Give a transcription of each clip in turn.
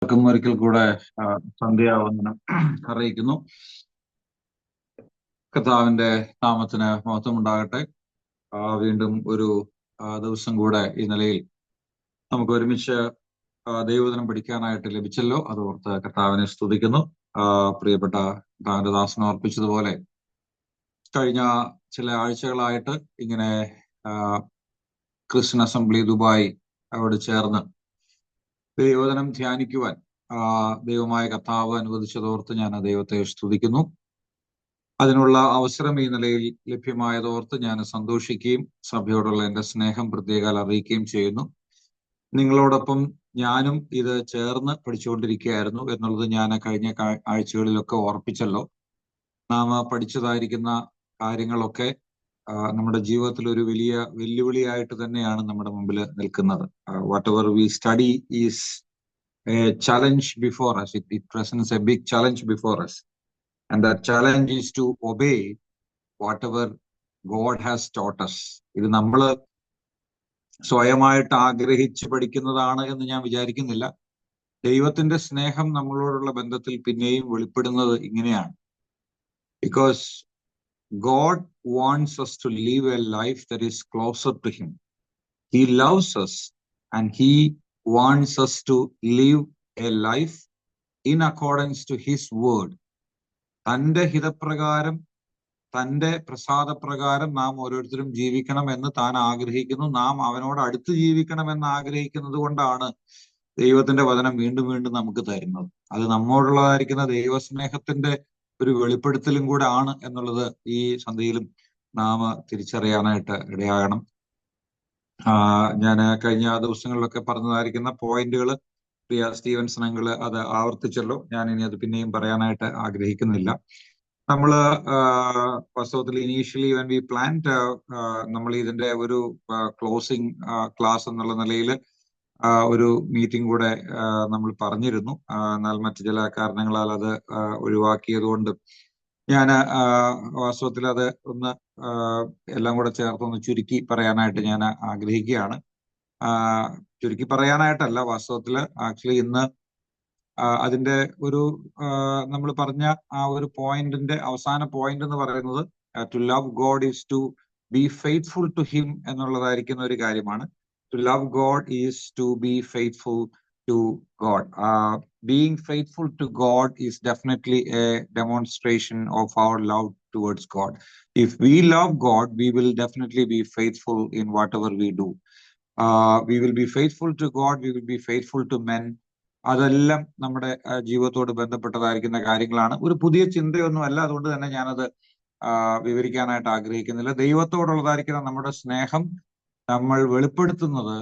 എല്ലാവർക്കും ഒരിക്കൽ കൂടെ സന്ധ്യാവന്ദനം അറിയിക്കുന്നു. കർത്താവിന്റെ നാമത്തിന് മഹത്വം ഉണ്ടാകട്ടെ. വീണ്ടും ഒരു ദിവസം കൂടെ ഈ നിലയിൽ നമുക്ക് ഒരുമിച്ച് ദൈവവചനം പഠിക്കാനായിട്ട് ലഭിച്ചല്ലോ. അതോർത്ത് കർത്താവിനെ സ്തുതിക്കുന്നു. പ്രിയപ്പെട്ട കർത്താവിന്റെ ദാസനെ ഓർപ്പിച്ചതുപോലെ കഴിഞ്ഞ ചില ആഴ്ചകളായിട്ട് ഇങ്ങനെ ക്രിസ്ത്യൻ അസംബ്ലി ദുബായ് അവിടെ ചേർന്ന് ദൈവവചനം ധ്യാനിക്കുവാൻ ദൈവമായ കർത്താവ് അനുവദിച്ചതോർത്ത് ഞാൻ ദൈവത്തെ സ്തുതിക്കുന്നു. അതിനുള്ള അവസരം ഈ നിലയിൽ ലഭ്യമായതോർത്ത് ഞാൻ സന്തോഷിക്കുകയും സഭയോടുള്ള എന്റെ സ്നേഹം പ്രത്യേകം അറിയിക്കുകയും ചെയ്യുന്നു. നിങ്ങളോടൊപ്പം ഞാനും ഇത് ചേർന്ന് പഠിച്ചുകൊണ്ടിരിക്കുകയായിരുന്നു എന്നുള്ളത് ഞാൻ കഴിഞ്ഞ ആഴ്ചകളിലൊക്കെ ഓർപ്പിച്ചല്ലോ. നാം പഠിച്ചതായിരിക്കുന്ന കാര്യങ്ങളൊക്കെ നമ്മുടെ ജീവിതത്തിൽ ഒരു വലിയ വെല്ലുവിളിയായിട്ട് തന്നെയാണ് നമ്മുടെ മുമ്പിൽ നിൽക്കുന്നത്. What ever we study is A challenge before us. It presents a big challenge before us, and that challenge is to obey whatever God has taught us. ഇത് നമ്മൾ സ്വയമായിട്ട് ആഗ്രഹിച്ച് പഠിക്കുന്നതാണ് എന്ന് ഞാൻ വിചാരിക്കുന്നില്ല. ദൈവത്തിന്റെ സ്നേഹം നമ്മളോടുള്ള ബന്ധത്തിൽ പിന്നെയും വെളിപ്പെടുന്നത് ഇങ്ങനെയാണ്. Because God wants us to live a life that is closer to Him. He loves us and He wants us to live a life in accordance to His word. തന്റെ ഹിതപ്രകാരം തന്റെ പ്രസാദപ്രകാരം നാം ഓരോരുത്തരും ജീവിക്കണം എന്ന് താൻ ആഗ്രഹിക്കുന്നു. നാം അവനോട് അടുത്ത് ജീവിക്കണമെന്ന് ആഗ്രഹിക്കുന്നത് കൊണ്ടാണ് ദൈവത്തിന്റെ വചനം വീണ്ടും വീണ്ടും നമുക്ക് തരുന്നത്. അത് നമ്മോടുള്ളതായിരിക്കുന്ന ദൈവസ്നേഹത്തിന്റെ ഒരു വെളിപ്പെടുത്തലും കൂടെ ആണ് എന്നുള്ളത് ഈ സന്ധ്യയിലും നാം തിരിച്ചറിയാനായിട്ട് ഇടയാകണം. ഞാൻ കഴിഞ്ഞ ദിവസങ്ങളിലൊക്കെ പറഞ്ഞതായിരിക്കുന്ന പോയിന്റുകൾ പ്രിയ സ്റ്റീവൻസൺ അങ്കിള് അത് ആവർത്തിച്ചല്ലോ. ഞാൻ ഇനി അത് പിന്നെയും പറയാനായിട്ട് ആഗ്രഹിക്കുന്നില്ല. നമ്മള് വാസ്തവത്തിൽ ഇനീഷ്യലി വെൻ വി പ്ലാൻഡ് നമ്മൾ ഇതിന്റെ ഒരു ക്ലോസിംഗ് ക്ലാസ് എന്നുള്ള നിലയിൽ ഒരു മീറ്റിംഗ് കൂടെ നമ്മൾ പറഞ്ഞിരുന്നു. എന്നാൽ മറ്റു ചില കാരണങ്ങളാൽ അത് ഒഴിവാക്കിയത് കൊണ്ട് ഞാൻ വാസ്തവത്തിൽ അത് ഒന്ന് എല്ലാം കൂടെ ചേർത്തൊന്ന് ചുരുക്കി പറയാനായിട്ട് ഞാൻ ആഗ്രഹിക്കുകയാണ്. ചുരുക്കി പറയാനായിട്ടല്ല, വാസ്തവത്തില് ആക്ച്വലി ഇന്ന് അതിന്റെ ഒരു നമ്മൾ പറഞ്ഞ ആ ഒരു പോയിന്റിന്റെ അവസാന പോയിന്റ് എന്ന് പറയുന്നത് to love God is to be faithful to him എന്നുള്ളതായിരിക്കുന്ന ഒരു കാര്യമാണ്. To love God is to be faithful to God. Being faithful to God is definitely a demonstration of our love towards God. If we love God, we will definitely be faithful in whatever we do. We will be faithful to God, we will be faithful to men. അതെല്ലാം നമ്മുടെ ജീവിതത്തോട് ബന്ധപ്പെട്ടതായിരിക്കുന്ന കാര്യങ്ങളാണ്. ഒരു പുതിയ ചിന്തയൊന്നുമല്ല, അതുകൊണ്ട് തന്നെ ഞാനത് വിവരിക്കാനായിട്ട് ആഗ്രഹിക്കുന്നില്ല. ദൈവത്തോടുള്ളതായിരിക്കുന്ന നമ്മുടെ സ്നേഹം നമ്മൾ വെളിപ്പെടുത്തുന്നത്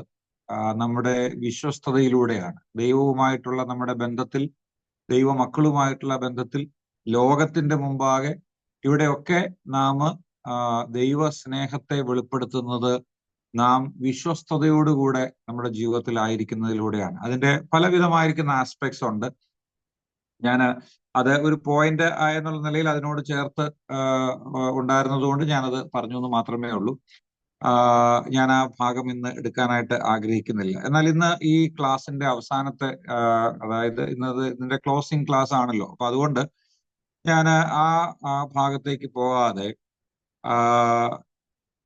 നമ്മുടെ വിശ്വസ്തതയിലൂടെയാണ്. ദൈവവുമായിട്ടുള്ള നമ്മുടെ ബന്ധത്തിൽ, ദൈവമക്കളുമായിട്ടുള്ള ബന്ധത്തിൽ, ലോകത്തിന്റെ മുമ്പാകെ ഇവിടെയൊക്കെ നാം ദൈവ സ്നേഹത്തെ വെളിപ്പെടുത്തുന്നത് നാം വിശ്വസ്തയോടുകൂടെ നമ്മുടെ ജീവിതത്തിലായിരിക്കുന്നതിലൂടെയാണ്. അതിന്റെ പലവിധമായിരിക്കുന്ന ആസ്പെക്ട്സ് ഉണ്ട്. ഞാൻ അത് ഒരു പോയിന്റ് എന്നുള്ള നിലയിൽ അതിനോട് ചേർത്ത് ഉണ്ടായിരുന്നതുകൊണ്ട് ഞാനത് പറഞ്ഞു എന്ന് മാത്രമേ ഉള്ളൂ. ഞാൻ ആ ഭാഗം ഇന്ന് എടുക്കാനായിട്ട് ആഗ്രഹിക്കുന്നില്ല. എന്നാൽ ഇന്ന് ഈ ക്ലാസിന്റെ അവസാനത്തെ അതായത് ഇതിന്റെ ക്ലോസിംഗ് ക്ലാസ് ആണല്ലോ. അപ്പൊ അതുകൊണ്ട് ഞാൻ ആ ഭാഗത്തേക്ക് പോകാതെ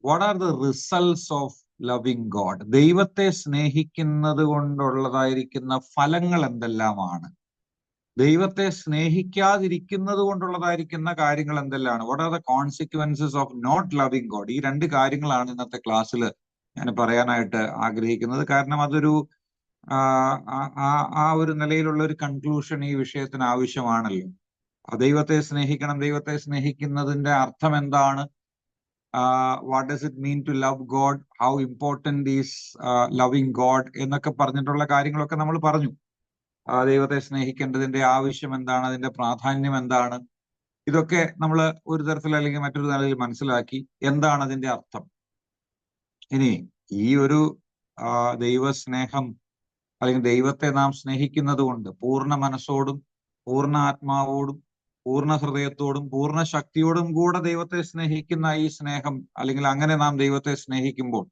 what are the results of loving God, ദൈവത്തെ സ്നേഹിക്കുന്നത് കൊണ്ടുള്ളതായിരിക്കുന്ന ഫലങ്ങൾ എന്തെല്ലാമാണ്, ദൈവത്തെ സ്നേഹിക്കാതിരിക്കുന്നത് കൊണ്ടുള്ളതായിരിക്കുന്ന കാര്യങ്ങൾ എന്തെല്ലാമാണ്, what are the consequences of not loving God. ഈ രണ്ട് കാര്യങ്ങളാണ് ഇന്നത്തെ ക്ലാസ്സിൽ ഞാൻ പറയാനായിട്ട് ആഗ്രഹിക്കുന്നത്. കാരണം അതൊരു ആ ഒരു നിലയിലുള്ള ഒരു കൺക്ലൂഷൻ ഈ വിഷയത്തിന് ആവശ്യമാണല്ലോ. ദൈവത്തെ സ്നേഹിക്കണം, ദൈവത്തെ സ്നേഹിക്കുന്നതിന്റെ അർത്ഥം എന്താണ്, what does it mean to love God, how important is loving God എന്നൊക്കെ പറഞ്ഞിട്ടുള്ള കാര്യങ്ങളൊക്കെ നമ്മൾ പറഞ്ഞു. ദൈവത്തെ സ്നേഹിക്കേണ്ടതിന്റെ ആവശ്യം എന്താണ്, അതിന്റെ പ്രാധാന്യം എന്താണ്, ഇതൊക്കെ നമ്മൾ ഒരു തരത്തിൽ അല്ലെങ്കിൽ മറ്റൊരു തലത്തിൽ മനസ്സിലാക്കി. എന്താണ് അതിന്റെ അർത്ഥം? ഇനി ഈ ഒരു ദൈവസ്നേഹം അല്ലെങ്കിൽ ദൈവത്തെ നാം സ്നേഹിക്കുന്നത് കൊണ്ട് പൂർണ്ണ മനസ്സോടും പൂർണ്ണ ആത്മാവോടും പൂർണ്ണ ഹൃദയത്തോടും പൂർണ്ണ ശക്തിയോടും കൂടെ ദൈവത്തെ സ്നേഹിക്കുന്ന ഈ സ്നേഹം, അല്ലെങ്കിൽ അങ്ങനെ നാം ദൈവത്തെ സ്നേഹിക്കുമ്പോൾ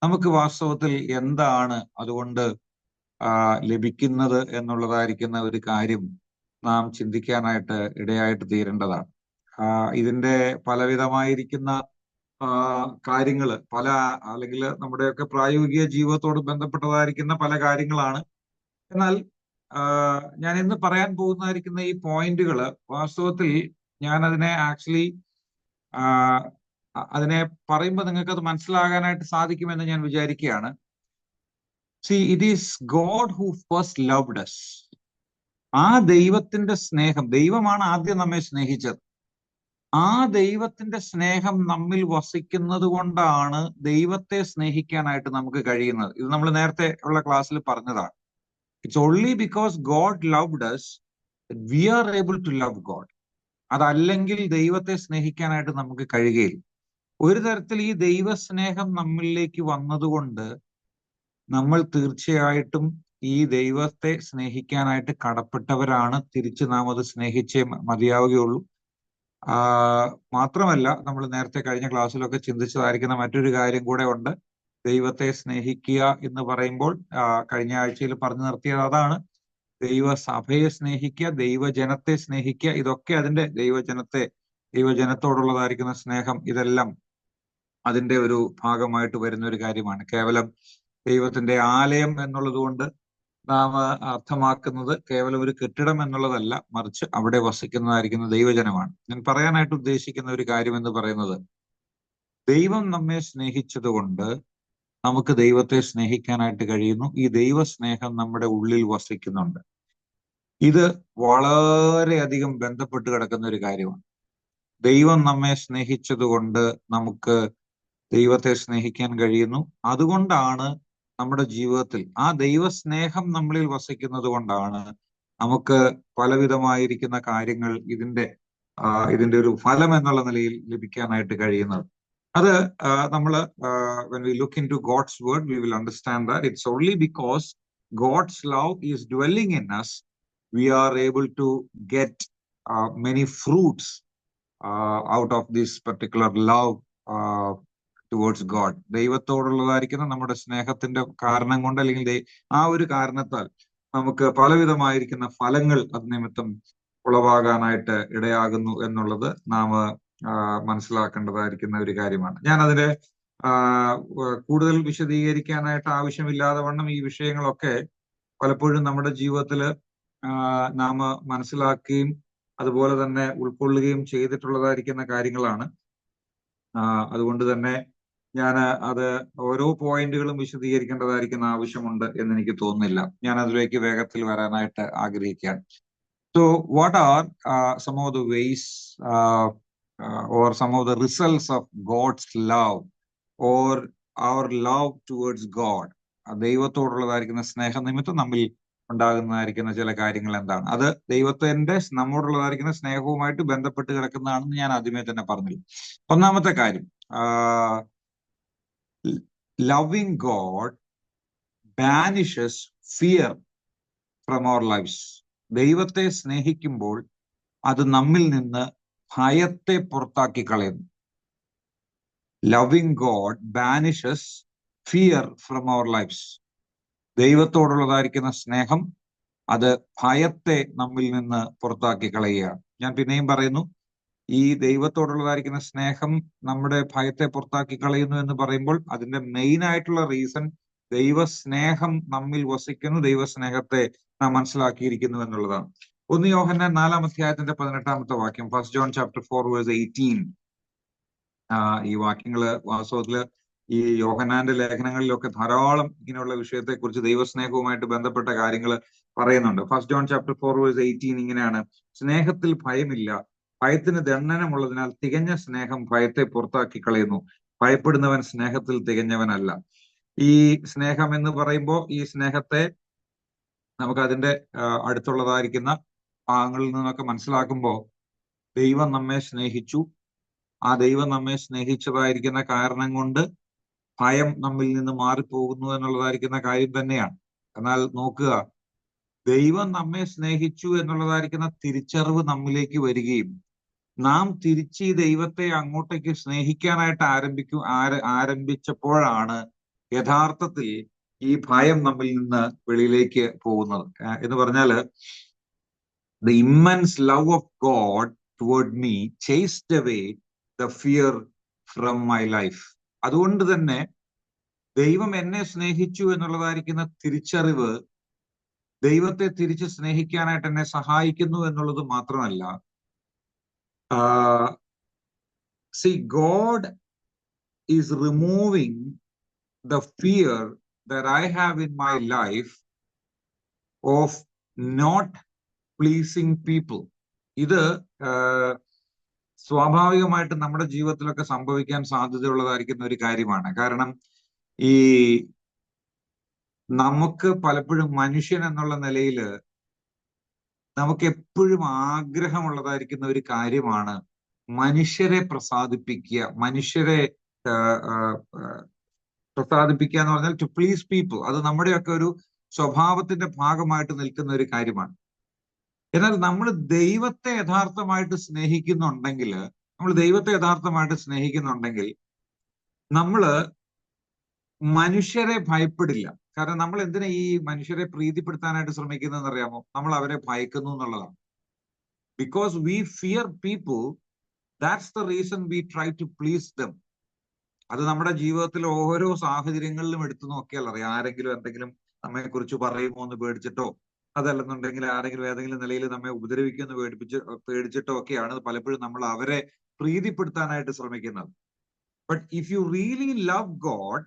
നമുക്ക് വാസ്തവത്തിൽ എന്താണ് അതുകൊണ്ട് ലഭിക്കുന്നത് എന്നുള്ളതായിരിക്കുന്ന ഒരു കാര്യം നാം ചിന്തിക്കാനായിട്ട് ഇടയായിട്ട് തീരേണ്ടതാണ്. ഇതിന്റെ പലവിധമായിരിക്കുന്ന കാര്യങ്ങള് അല്ലെങ്കിൽ നമ്മുടെയൊക്കെ പ്രായോഗിക ജീവിതത്തോട് ബന്ധപ്പെട്ടതായിരിക്കുന്ന പല കാര്യങ്ങളാണ്. എന്നാൽ ഞാൻ ഇന്ന് പറയാൻ പോകുന്നതായിരിക്കുന്ന ഈ പോയിന്റുകള് വാസ്തവത്തിൽ ഞാൻ അതിനെ ആക്ച്വലി അതിനെ പറയുമ്പോൾ നിങ്ങൾക്ക് അത് മനസ്സിലാകാനായിട്ട് സാധിക്കുമെന്ന് ഞാൻ വിചാരിക്കുകയാണ്. See, it is God who first loved us. ആ ദൈവത്തിന്റെ സ്നേഹം, ദൈവമാണ് ആദ്യം നമ്മെ സ്നേഹിച്ചത്. ആ ദൈവത്തിന്റെ സ്നേഹം നമ്മിൽ വസിക്കുന്നത് കൊണ്ടാണ് ദൈവത്തെ സ്നേഹിക്കാനായിട്ട് നമുക്ക് കഴിയുന്നത്. ഇത് നമ്മൾ നേരത്തെ ഉള്ള ക്ലാസ്സിൽ പറഞ്ഞതാണ്. It's only because God loved us we are able to love God. അതല്ലെങ്കിൽ ദൈവത്തെ സ്നേഹിക്കാനായിട്ട് നമുക്ക് കഴിയുകയില്ല. ഒരു തരത്തിൽ ഈ ദൈവസ്നേഹം നമ്മളിലേക്ക് വന്നതുകൊണ്ട് നമ്മൾ തീർച്ചയായിട്ടും ഈ ദൈവത്തെ സ്നേഹിക്കാനായിട്ട് കടപ്പെട്ടവരാണ്. തിരിച്ച് നാം അത് സ്നേഹിച്ചേ മതിയാവുകയുള്ളൂ. മാത്രമല്ല, നമ്മൾ നേരത്തെ കഴിഞ്ഞ ക്ലാസ്സിലൊക്കെ ചിന്തിച്ചതായിരിക്കുന്ന മറ്റൊരു കാര്യം കൂടെ ഉണ്ട്. ദൈവത്തെ സ്നേഹിക്കുക എന്ന് പറയുമ്പോൾ കഴിഞ്ഞ ആഴ്ചയിൽ പറഞ്ഞു നിർത്തിയത് അതാണ്. ദൈവസഭയെ സ്നേഹിക്കുക, ദൈവജനത്തെ സ്നേഹിക്കുക, ഇതൊക്കെ അതിന്റെ ദൈവജനത്തോടുള്ളതായിരിക്കുന്ന സ്നേഹം, ഇതെല്ലാം അതിന്റെ ഒരു ഭാഗമായിട്ട് വരുന്ന ഒരു കാര്യമാണ്. കേവലം ദൈവത്തിന്റെ ആലയം എന്നുള്ളത് കൊണ്ട് നാം അർത്ഥമാക്കുന്നത് കേവലം ഒരു കെട്ടിടം എന്നുള്ളതല്ല, മറിച്ച് അവിടെ വസിക്കുന്നതായിരിക്കുന്ന ദൈവജനമാണ്. ഞാൻ പറയാനായിട്ട് ഉദ്ദേശിക്കുന്ന ഒരു കാര്യം എന്ന് പറയുന്നത്, ദൈവം നമ്മെ സ്നേഹിച്ചത് കൊണ്ട് നമുക്ക് ദൈവത്തെ സ്നേഹിക്കാനായിട്ട് കഴിയുന്നു. ഈ ദൈവസ്നേഹം നമ്മുടെ ഉള്ളിൽ വസിക്കുന്നുണ്ട്. ഇത് വളരെയധികം ബന്ധപ്പെട്ട് കിടക്കുന്ന ഒരു കാര്യമാണ്. ദൈവം നമ്മെ സ്നേഹിച്ചത് കൊണ്ട് നമുക്ക് ദൈവത്തെ സ്നേഹിക്കാൻ കഴിയുന്നു. അതുകൊണ്ടാണ് നമ്മുടെ ജീവിതത്തിൽ ആ ദൈവസ്നേഹം നമ്മളിൽ വസിക്കുന്നത് കൊണ്ടാണ് നമുക്ക് പലവിധമായിരിക്കുന്ന കാര്യങ്ങൾ ഇതിന്റെ ഒരു ഫലം എന്നുള്ള നിലയിൽ ലഭിക്കാനായിട്ട് കഴിയുന്നത്. അത് നമ്മൾ when we look into God's word, we will understand that it's only because God's love is dwelling in us, we are able to get many fruits out of this particular love towards God. ദൈവത്തോടുള്ളതായിരിക്കുന്ന നമ്മുടെ സ്നേഹത്തിന്റെ കാരണം കൊണ്ട്, അല്ലെങ്കിൽ ആ ഒരു കാരണത്താൽ നമുക്ക് പലവിധമായിരിക്കുന്ന ഫലങ്ങൾ അത് നിമിത്തം ഉളവാകാനായിട്ട് ഇടയാകുന്നു എന്നുള്ളത് നാം മനസ്സിലാക്കേണ്ടതായിരിക്കുന്ന ഒരു കാര്യമാണ്. ഞാൻ അതിനെ കൂടുതൽ വിശദീകരിക്കാനായിട്ട് ആവശ്യമില്ലാതെ വണ്ണം ഈ വിഷയങ്ങളൊക്കെ പലപ്പോഴും നമ്മുടെ ജീവിതത്തിൽ നാം മനസ്സിലാക്കുകയും അതുപോലെ തന്നെ ഉൾക്കൊള്ളുകയും ചെയ്തിട്ടുള്ളതായിരിക്കുന്ന കാര്യങ്ങളാണ്. അതുകൊണ്ട് തന്നെ ഞാൻ അത് ഓരോ പോയിന്റുകളും വിശദീകരിക്കേണ്ടതായിരിക്കുന്ന ആവശ്യമുണ്ട് എന്ന് എനിക്ക് തോന്നുന്നില്ല. ഞാൻ അതിലേക്ക് വേഗത്തിൽ വരാനായിട്ട് ആഗ്രഹിക്കുകയാണ്. So what are some of the ways or some of the results of God's love or our love towards God? ദൈവത്തോടുള്ളതായിരിക്കുന്ന സ്നേഹനിമിത്തം നമ്മിൽ ഉണ്ടാകുന്നതായിരിക്കുന്ന ചില കാര്യങ്ങൾ എന്താണ്? അത് ദൈവത്തിന്റെ നമ്മോടുള്ളതായിരിക്കുന്ന സ്നേഹവുമായിട്ട് ബന്ധപ്പെട്ട് കിടക്കുന്നതാണെന്ന് ഞാൻ ആദ്യമേ തന്നെ പറഞ്ഞു. ഒന്നാമത്തെ കാര്യം, loving God banishes fear from our lives. ദൈവത്തെ സ്നേഹിക്കുമ്പോൾ അത് നമ്മിൽ നിന്ന് ഭയത്തെ പുറത്താക്കി കളയുന്നു. Loving God banishes fear from our lives. ദൈവത്തോടുള്ളതായിരിക്കുന്ന സ്നേഹം അത് ഭയത്തെ നമ്മിൽ നിന്ന് പുറത്താക്കി കളയുകയാണ്. ഞാൻ പിന്നെയും പറയുന്നു, ഈ ദൈവത്തോടുള്ളതായിരിക്കുന്ന സ്നേഹം നമ്മുടെ ഭയത്തെ പുറത്താക്കി കളയുന്നു എന്ന് പറയുമ്പോൾ അതിന്റെ മെയിൻ ആയിട്ടുള്ള റീസൺ ദൈവസ്നേഹം നമ്മിൽ വസിക്കുന്നു, ദൈവസ്നേഹത്തെ നാം മനസ്സിലാക്കിയിരിക്കുന്നു എന്നുള്ളതാണ്. 1 യോഹന്നാൻ 4-ാം അധ്യായത്തിന്റെ 18-ാമത്തെ വാക്യം, 1 John chapter 4:18. ഈ വാക്യങ്ങള് വാസ്തവത്തില് ഈ യോഹന്നാന്റെ ലേഖനങ്ങളിലൊക്കെ ധാരാളം ഇങ്ങനെയുള്ള വിഷയത്തെക്കുറിച്ച് ദൈവസ്നേഹവുമായിട്ട് ബന്ധപ്പെട്ട കാര്യങ്ങൾ പറയുന്നുണ്ട്. 1 John chapter 4:18 ഇങ്ങനെയാണ്: സ്നേഹത്തിൽ ഭയമില്ല, ഭയത്തിന് ദണ്ഡനമുള്ളതിനാൽ തികഞ്ഞ സ്നേഹം ഭയത്തെ പുറത്താക്കി കളയുന്നു. ഭയപ്പെടുന്നവൻ സ്നേഹത്തിൽ തികഞ്ഞവനല്ല. ഈ സ്നേഹം എന്ന് പറയുമ്പോൾ ഈ സ്നേഹത്തെ നമുക്ക് അതിന്റെ അടുത്തുള്ളതായിരിക്കുന്ന ഭാഗങ്ങളിൽ നിന്നൊക്കെ മനസ്സിലാക്കുമ്പോൾ ദൈവം നമ്മെ സ്നേഹിച്ചു, ആ ദൈവം നമ്മെ സ്നേഹിച്ചതായിരിക്കുന്ന കാരണം കൊണ്ട് ഭയം നമ്മിൽ നിന്ന് മാറിപ്പോകുന്നു എന്നുള്ളതായിരിക്കുന്ന കാര്യം തന്നെയാണ്. എന്നാൽ നോക്കുക, ദൈവം നമ്മെ സ്നേഹിച്ചു എന്നുള്ളതായിരിക്കുന്ന തിരിച്ചറിവ് നമ്മിലേക്ക് വരികയും നാം തിരിച്ച് ഈ ദൈവത്തെ അങ്ങോട്ടേക്ക് സ്നേഹിക്കാനായിട്ട് ആരംഭിച്ചപ്പോഴാണ് യഥാർത്ഥത്തിൽ ഈ ഭയം നമ്മിൽ നിന്ന് വെളിയിലേക്ക് പോകുന്നത്. എന്ന് പറഞ്ഞാല് the immense love of God toward me chased away the fear from my life. അതുകൊണ്ട് തന്നെ ദൈവം എന്നെ സ്നേഹിച്ചു എന്നുള്ളതായിരിക്കുന്ന തിരിച്ചറിവ് ദൈവത്തെ തിരിച്ച് സ്നേഹിക്കാനായിട്ട് എന്നെ സഹായിക്കുന്നു എന്നുള്ളത് മാത്രമല്ല, see, God is removing the fear that I have in my life of not pleasing people. ഇത് സ്വാഭാവികമായിട്ട് നമ്മുടെ ജീവിതത്തിലൊക്കെ സംഭവിക്കാൻ സാധ്യതയുള്ളതായിരിക്കുന്ന ഒരു കാര്യമാണ്. കാരണം ഈ നമുക്ക് പലപ്പോഴും മനുഷ്യൻ എന്നുള്ള നിലയിൽ നമുക്ക് എപ്പോഴും ആഗ്രഹമുള്ളതായിരിക്കുന്ന ഒരു കാര്യമാണ് മനുഷ്യരെ പ്രസാദിപ്പിക്കുക. മനുഷ്യരെ പ്രസാദിപ്പിക്കുക എന്ന് പറഞ്ഞാൽ ടു പ്ലീസ് പീപ്പിൾ. അത് നമ്മുടെയൊക്കെ ഒരു സ്വഭാവത്തിന്റെ ഭാഗമായിട്ട് നിൽക്കുന്ന ഒരു കാര്യമാണ്. എന്നാൽ നമ്മൾ ദൈവത്തെ യഥാർത്ഥമായിട്ട് സ്നേഹിക്കുന്നുണ്ടെങ്കിൽ നമ്മള് മനുഷ്യരെ ഭയപ്പെടില്ല. കാരണം നമ്മൾ എന്തിനാ ഈ മനുഷ്യരെ പ്രീതിപ്പെടുത്താനായിട്ട് ശ്രമിക്കുന്നതെന്ന് അറിയാമോ? നമ്മൾ അവരെ ഭയക്കുന്നു എന്നുള്ളതാണ്. Because we fear people, that's the reason we try to please them. അത് നമ്മുടെ ജീവിതത്തിൽ ഓരോ സാഹചര്യങ്ങളിലും എടുത്തു നോക്കിയാൽ അറിയാം. ആരെങ്കിലും എന്തെങ്കിലും നമ്മെ കുറിച്ച് പറയുമോ എന്ന് പേടിച്ചിട്ടോ, അതല്ലെന്നുണ്ടെങ്കിൽ ആരെങ്കിലും ഏതെങ്കിലും നിലയിൽ നമ്മെ ഉപദ്രവിക്കുമെന്ന് പേടിച്ചിട്ടോ ഒക്കെയാണ് പലപ്പോഴും നമ്മൾ അവരെ പ്രീതിപ്പെടുത്താനായിട്ട് ശ്രമിക്കുന്നത്. But if you really love God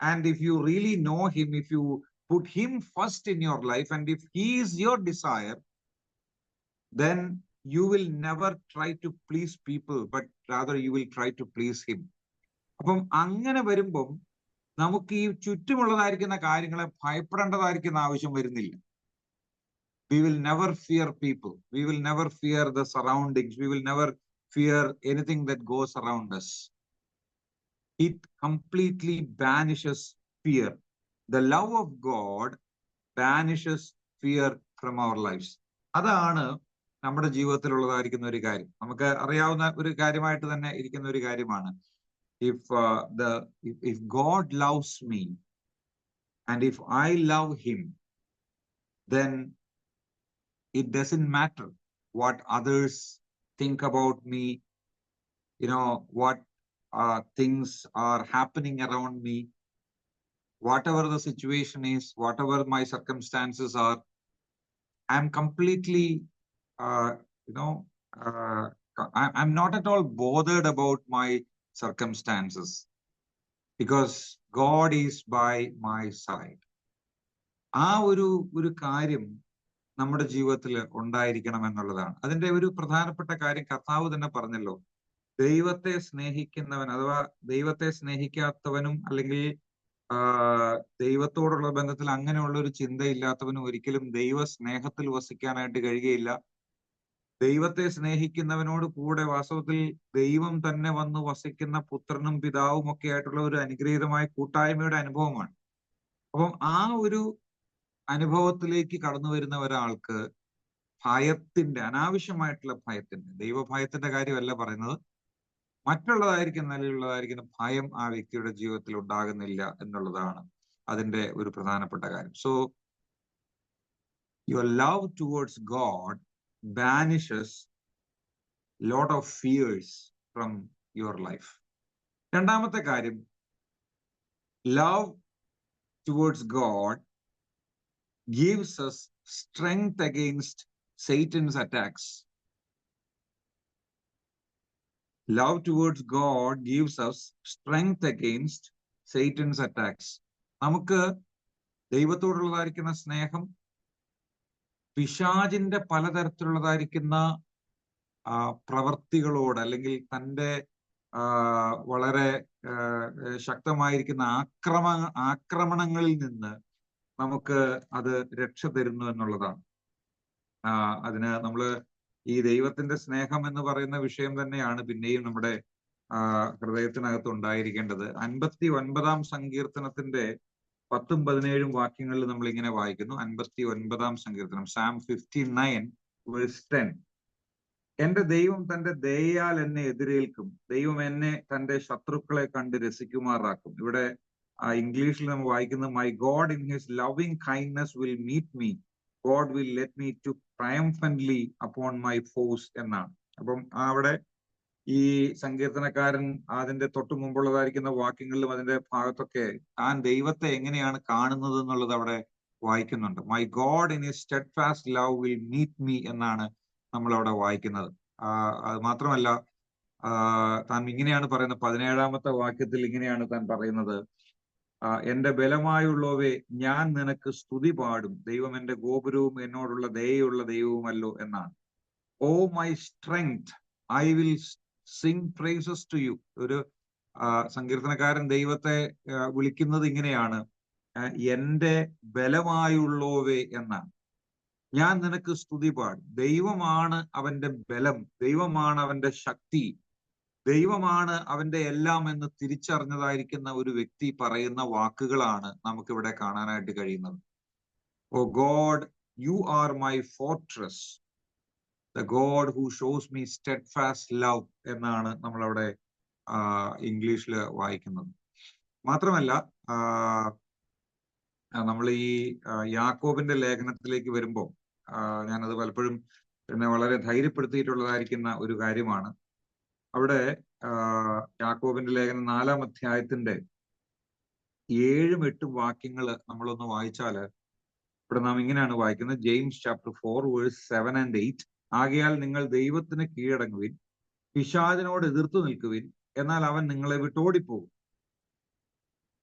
and if you really know him, if you put him first in your life and if he is your desire, then you will never try to please people, but rather you will try to please him. അപ്പം അങ്ങനെ വരുമ്പം നമുക്ക് ഈ ചുറ്റുമുള്ളതായിരിക്കുന്ന കാര്യങ്ങളെ ഭയപ്പെടേണ്ടതായിരിക്കുന്ന ആവശ്യം വരുന്നില്ല. We will never fear people. We will never fear the surroundings. We will never fear anything that goes around us. It completely banishes fear. The love of God banishes fear from our lives. അതാണ് നമ്മുടെ ജീവിതത്തിലുള്ളതായിരിക്കുന്ന ഒരു കാര്യം. നമുക്ക് അറിയാവുന്ന ഒരു കാര്യമായിട്ട് തന്നെ ഇരിക്കുന്ന ഒരു കാര്യമാണ്. If God loves me and if I love him, then it doesn't matter what others think about me, what things are happening around me, whatever the situation is, whatever my circumstances are, I'm completely, I'm not at all bothered about my circumstances because God is by my side. ആ ഒരു കാര്യം നമ്മുടെ ജീവിതത്തിൽ ഉണ്ടായിരിക്കണം എന്നുള്ളതാണ്. അതിന്റെ ഒരു പ്രധാനപ്പെട്ട കാര്യം കർത്താവ് തന്നെ പറഞ്ഞല്ലോ. ദൈവത്തെ സ്നേഹിക്കുന്നവൻ അഥവാ ദൈവത്തെ സ്നേഹിക്കാത്തവനും അല്ലെങ്കിൽ ദൈവത്തോടുള്ള ബന്ധത്തിൽ അങ്ങനെയുള്ള ഒരു ചിന്തയില്ലാത്തവനും ഒരിക്കലും ദൈവ സ്നേഹത്തിൽ വസിക്കാനായിട്ട് കഴിയുകയില്ല. ദൈവത്തെ സ്നേഹിക്കുന്നവനോട് കൂടെ വാസ്തവത്തിൽ ദൈവം തന്നെ വന്ന് വസിക്കുന്ന പുത്രനും പിതാവും ഒക്കെ ആയിട്ടുള്ള ഒരു അനുഗ്രഹീതമായ കൂട്ടായ്മയുടെ അനുഭവമാണ്. അപ്പം ആ ഒരു അനുഭവത്തിലേക്ക് കടന്നു വരുന്ന ഒരാൾക്ക് ഭയത്തിന്റെ, അനാവശ്യമായിട്ടുള്ള ഭയത്തിന്റെ, ദൈവഭയത്തിന്റെ കാര്യമല്ല പറയുന്നത്, മറ്റുള്ളതായിരിക്കുന്ന നിലയിലുള്ളതായിരിക്കുന്ന ഭയം ആ വ്യക്തിയുടെ ജീവിതത്തിൽ ഉണ്ടാകുന്നില്ല എന്നുള്ളതാണ് അതിന്റെ ഒരു പ്രധാനപ്പെട്ട കാര്യം. So your love towards God banishes lot of fears from your life. രണ്ടാമത്തെ കാര്യം, love towards God gives us strength against Satan's attacks. Love towards God gives us strength against Satan's attacks. നമുക്ക് ദൈവത്തോടുള്ളതായിരിക്കുന്ന സ്നേഹം പിശാചിന്റെ പലതരത്തിലുള്ളതായിരിക്കുന്ന പ്രവർത്തികളോട് അല്ലെങ്കിൽ തൻ്റെ വളരെ ശക്തമായിരിക്കുന്ന ആക്രമണങ്ങളിൽ നിന്ന് നമുക്ക് അത് രക്ഷ തരുന്നു എന്നുള്ളതാണ്. അതിന് നമ്മള് ഈ ദൈവത്തിന്റെ സ്നേഹം എന്ന് പറയുന്ന വിഷയം തന്നെയാണ് പിന്നെയും നമ്മുടെ ഹൃദയത്തിനകത്ത് ഉണ്ടായിരിക്കേണ്ടത്. 59-ാം സങ്കീർത്തനത്തിന്റെ 10-17 വാക്യങ്ങളിൽ നമ്മൾ ഇങ്ങനെ വായിക്കുന്നു. 59-ാം സങ്കീർത്തനം, Psalm 59:10. എന്റെ ദൈവം തന്റെ ദയയാൽ എന്നെ എതിരേൽക്കും, ദൈവം എന്നെ തന്റെ ശത്രുക്കളെ കണ്ട് രസിക്കുമാറാക്കും. ഇവിടെ ഇംഗ്ലീഷിൽ നമ്മൾ വായിക്കുന്നത് my God in his loving kindness will meet me, God will let me to triumphantly upon my force എന്നാണ്. അപ്പം അവിടെ ഈ സങ്കീർത്തനക്കാരൻ അതിന്റെ തൊട്ടു മുമ്പുള്ളതായിരിക്കുന്ന വാക്യങ്ങളിലും അതിന്റെ ഭാഗത്തൊക്കെ താൻ ദൈവത്തെ എങ്ങനെയാണ് കാണുന്നത് എന്നുള്ളത് അവിടെ വായിക്കുന്നുണ്ട്. My God in his steadfast love will meet me എന്നാണ് നമ്മൾ അവിടെ വായിക്കുന്നത്. അത് മാത്രമല്ല, താൻ ഇങ്ങനെയാണ് പറയുന്നത്, 17-ാമത്തെ വാക്യത്തിൽ ഇങ്ങനെയാണ് താൻ പറയുന്നത്, എന്റെ ബലമായുള്ളവേ ഞാൻ നിനക്ക് സ്തുതി പാടും, ദൈവം എന്റെ ഗോപുരവും എന്നോടുള്ള ദയയുള്ള ദൈവവുമല്ലോ എന്നാണ്. Oh my strength I will sing praises to you. ഒരു സങ്കീർത്തനക്കാരൻ ദൈവത്തെ വിളിക്കുന്നത് ഇങ്ങനെയാണ്, എന്റെ ബലമായുള്ളവേ എന്നാണ്. ഞാൻ നിനക്ക് സ്തുതി പാടും. ദൈവമാണ് അവന്റെ ബലം, ദൈവമാണ് അവന്റെ ശക്തി, ദൈവമാണ് അവന്റെ എല്ലാം എന്ന് തിരിച്ചറിഞ്ഞതായിരിക്കുന്ന ഒരു വ്യക്തി പറയുന്ന വാക്കുകളാണ് നമുക്കിവിടെ കാണാനായിട്ട് കഴിയുന്നത്. O God, you are my fortress, the God who shows me steadfast love എന്നാണ് നമ്മളവിടെ ഇംഗ്ലീഷിൽ വായിക്കുന്നത്. മാത്രമല്ല, നമ്മൾ ഈ യാക്കോബിന്റെ ലേഖനത്തിലേക്ക് വരുമ്പോൾ ഞാനത് പലപ്പോഴും എന്നെ വളരെ ധൈര്യപ്പെടുത്തിയിട്ടുള്ളതായിരിക്കുന്ന ഒരു കാര്യമാണ്. അവിടെ യാക്കോബിന്റെ ലേഖനം 4-ാം അധ്യായത്തിന്റെ 7ഉം 8ഉം വാക്യങ്ങൾ നമ്മളൊന്ന് വായിച്ചാല് ഇവിടെ നാം ഇങ്ങനെയാണ് വായിക്കുന്നത്. James chapter 4 verse 7 and 8. ആകയാൽ നിങ്ങൾ ദൈവത്തിന് കീഴടങ്ങുവിൻ, പിശാചിനോട് എതിർത്തു നിൽക്കുവിൻ, എന്നാൽ അവൻ നിങ്ങളെ വിട്ട് ഓടിപ്പോകും.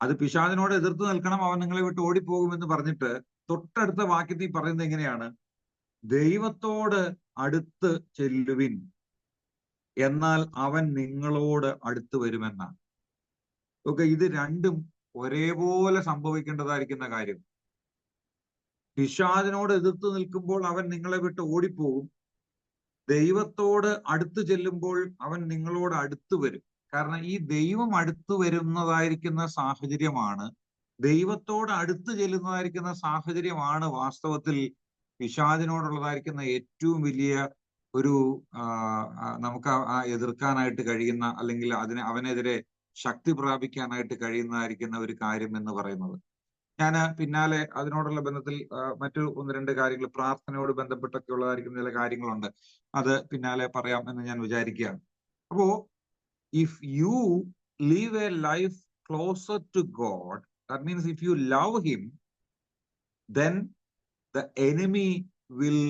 അത് പിശാചിനോട് എതിർത്ത് നിൽക്കണം, അവൻ നിങ്ങളെ വിട്ട് ഓടിപ്പോകുമെന്ന് പറഞ്ഞിട്ട് തൊട്ടടുത്ത വാക്യത്തിൽ പറയുന്നത് എങ്ങനെയാണ്, ദൈവത്തോട് അടുത്ത് ചെല്ലുവിൻ, എന്നാൽ അവൻ നിങ്ങളോട് അടുത്ത് വരുമെന്നാണ്. ഓക്കെ, ഇത് രണ്ടും ഒരേപോലെ സംഭവിക്കേണ്ടതായിരിക്കുന്ന കാര്യം. പിശാചിനോട് എതിർത്ത് നിൽക്കുമ്പോൾ അവൻ നിങ്ങളെ വിട്ട് ഓടിപ്പോകും, ദൈവത്തോട് അടുത്ത് ചെല്ലുമ്പോൾ അവൻ നിങ്ങളോട് അടുത്ത് വരും. കാരണം ഈ ദൈവം അടുത്ത് വരുന്നതായിരിക്കുന്ന സാഹചര്യമാണ്, ദൈവത്തോട് അടുത്ത് ചെല്ലുന്നതായിരിക്കുന്ന സാഹചര്യമാണ് വാസ്തവത്തിൽ പിശാചിനോടുള്ളതായിരിക്കുന്ന ഏറ്റവും വലിയ ഒരു നമുക്ക് എതിർക്കാനായിട്ട് കഴിയുന്ന, അല്ലെങ്കിൽ അവനെതിരെ ശക്തി പ്രാപിക്കാനായിട്ട് കഴിയുന്നതായിരിക്കുന്ന ഒരു കാര്യം എന്ന് പറയുന്നത്. ഞാൻ പിന്നാലെ അതിനോടുള്ള ബന്ധത്തിൽ മറ്റു 1-2 കാര്യങ്ങൾ പ്രാർത്ഥനയോട് ബന്ധപ്പെട്ടൊക്കെ ഉള്ളതായിരിക്കുന്ന ചില കാര്യങ്ങളുണ്ട്, അത് പിന്നാലെ പറയാം എന്ന് ഞാൻ വിചാരിക്കുകയാണ്. അപ്പോ if you live a life closer to God, that means if you love him, then the enemy will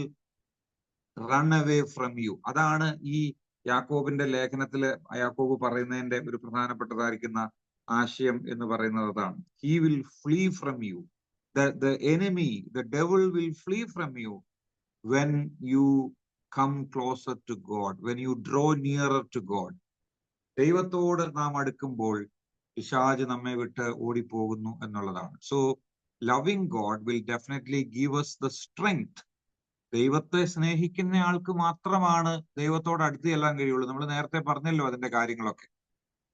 run away from you. അതാണ് ഈ യാക്കോബിന്റെ ലേഖനത്തില് യാക്കോബ് പറയുന്നതിന്റെ ഒരു പ്രധാനപ്പെട്ടതായിരിക്കുന്ന ആശയം എന്ന് പറയുന്നത് അതാണ്. He will flee from you. The enemy, the devil will flee from you when you come closer to God, when you draw nearer to God. ദൈവത്തോട് നാം അടുക്കുമ്പോൾ പിശാച് നമ്മെ വിട്ട് ഓടിപ്പോകുന്നു എന്നുള്ളതാണ്. So loving God will definitely give us the strength. ദൈവത്തെ സ്നേഹിക്കുന്ന ആൾക്ക് മാത്രമാണ് ദൈവത്തോട് അടുത്ത് ചെല്ലാൻ കഴിയുള്ളൂ. നമ്മൾ നേരത്തെ പറഞ്ഞല്ലോ അതിന്റെ കാര്യങ്ങളൊക്കെ.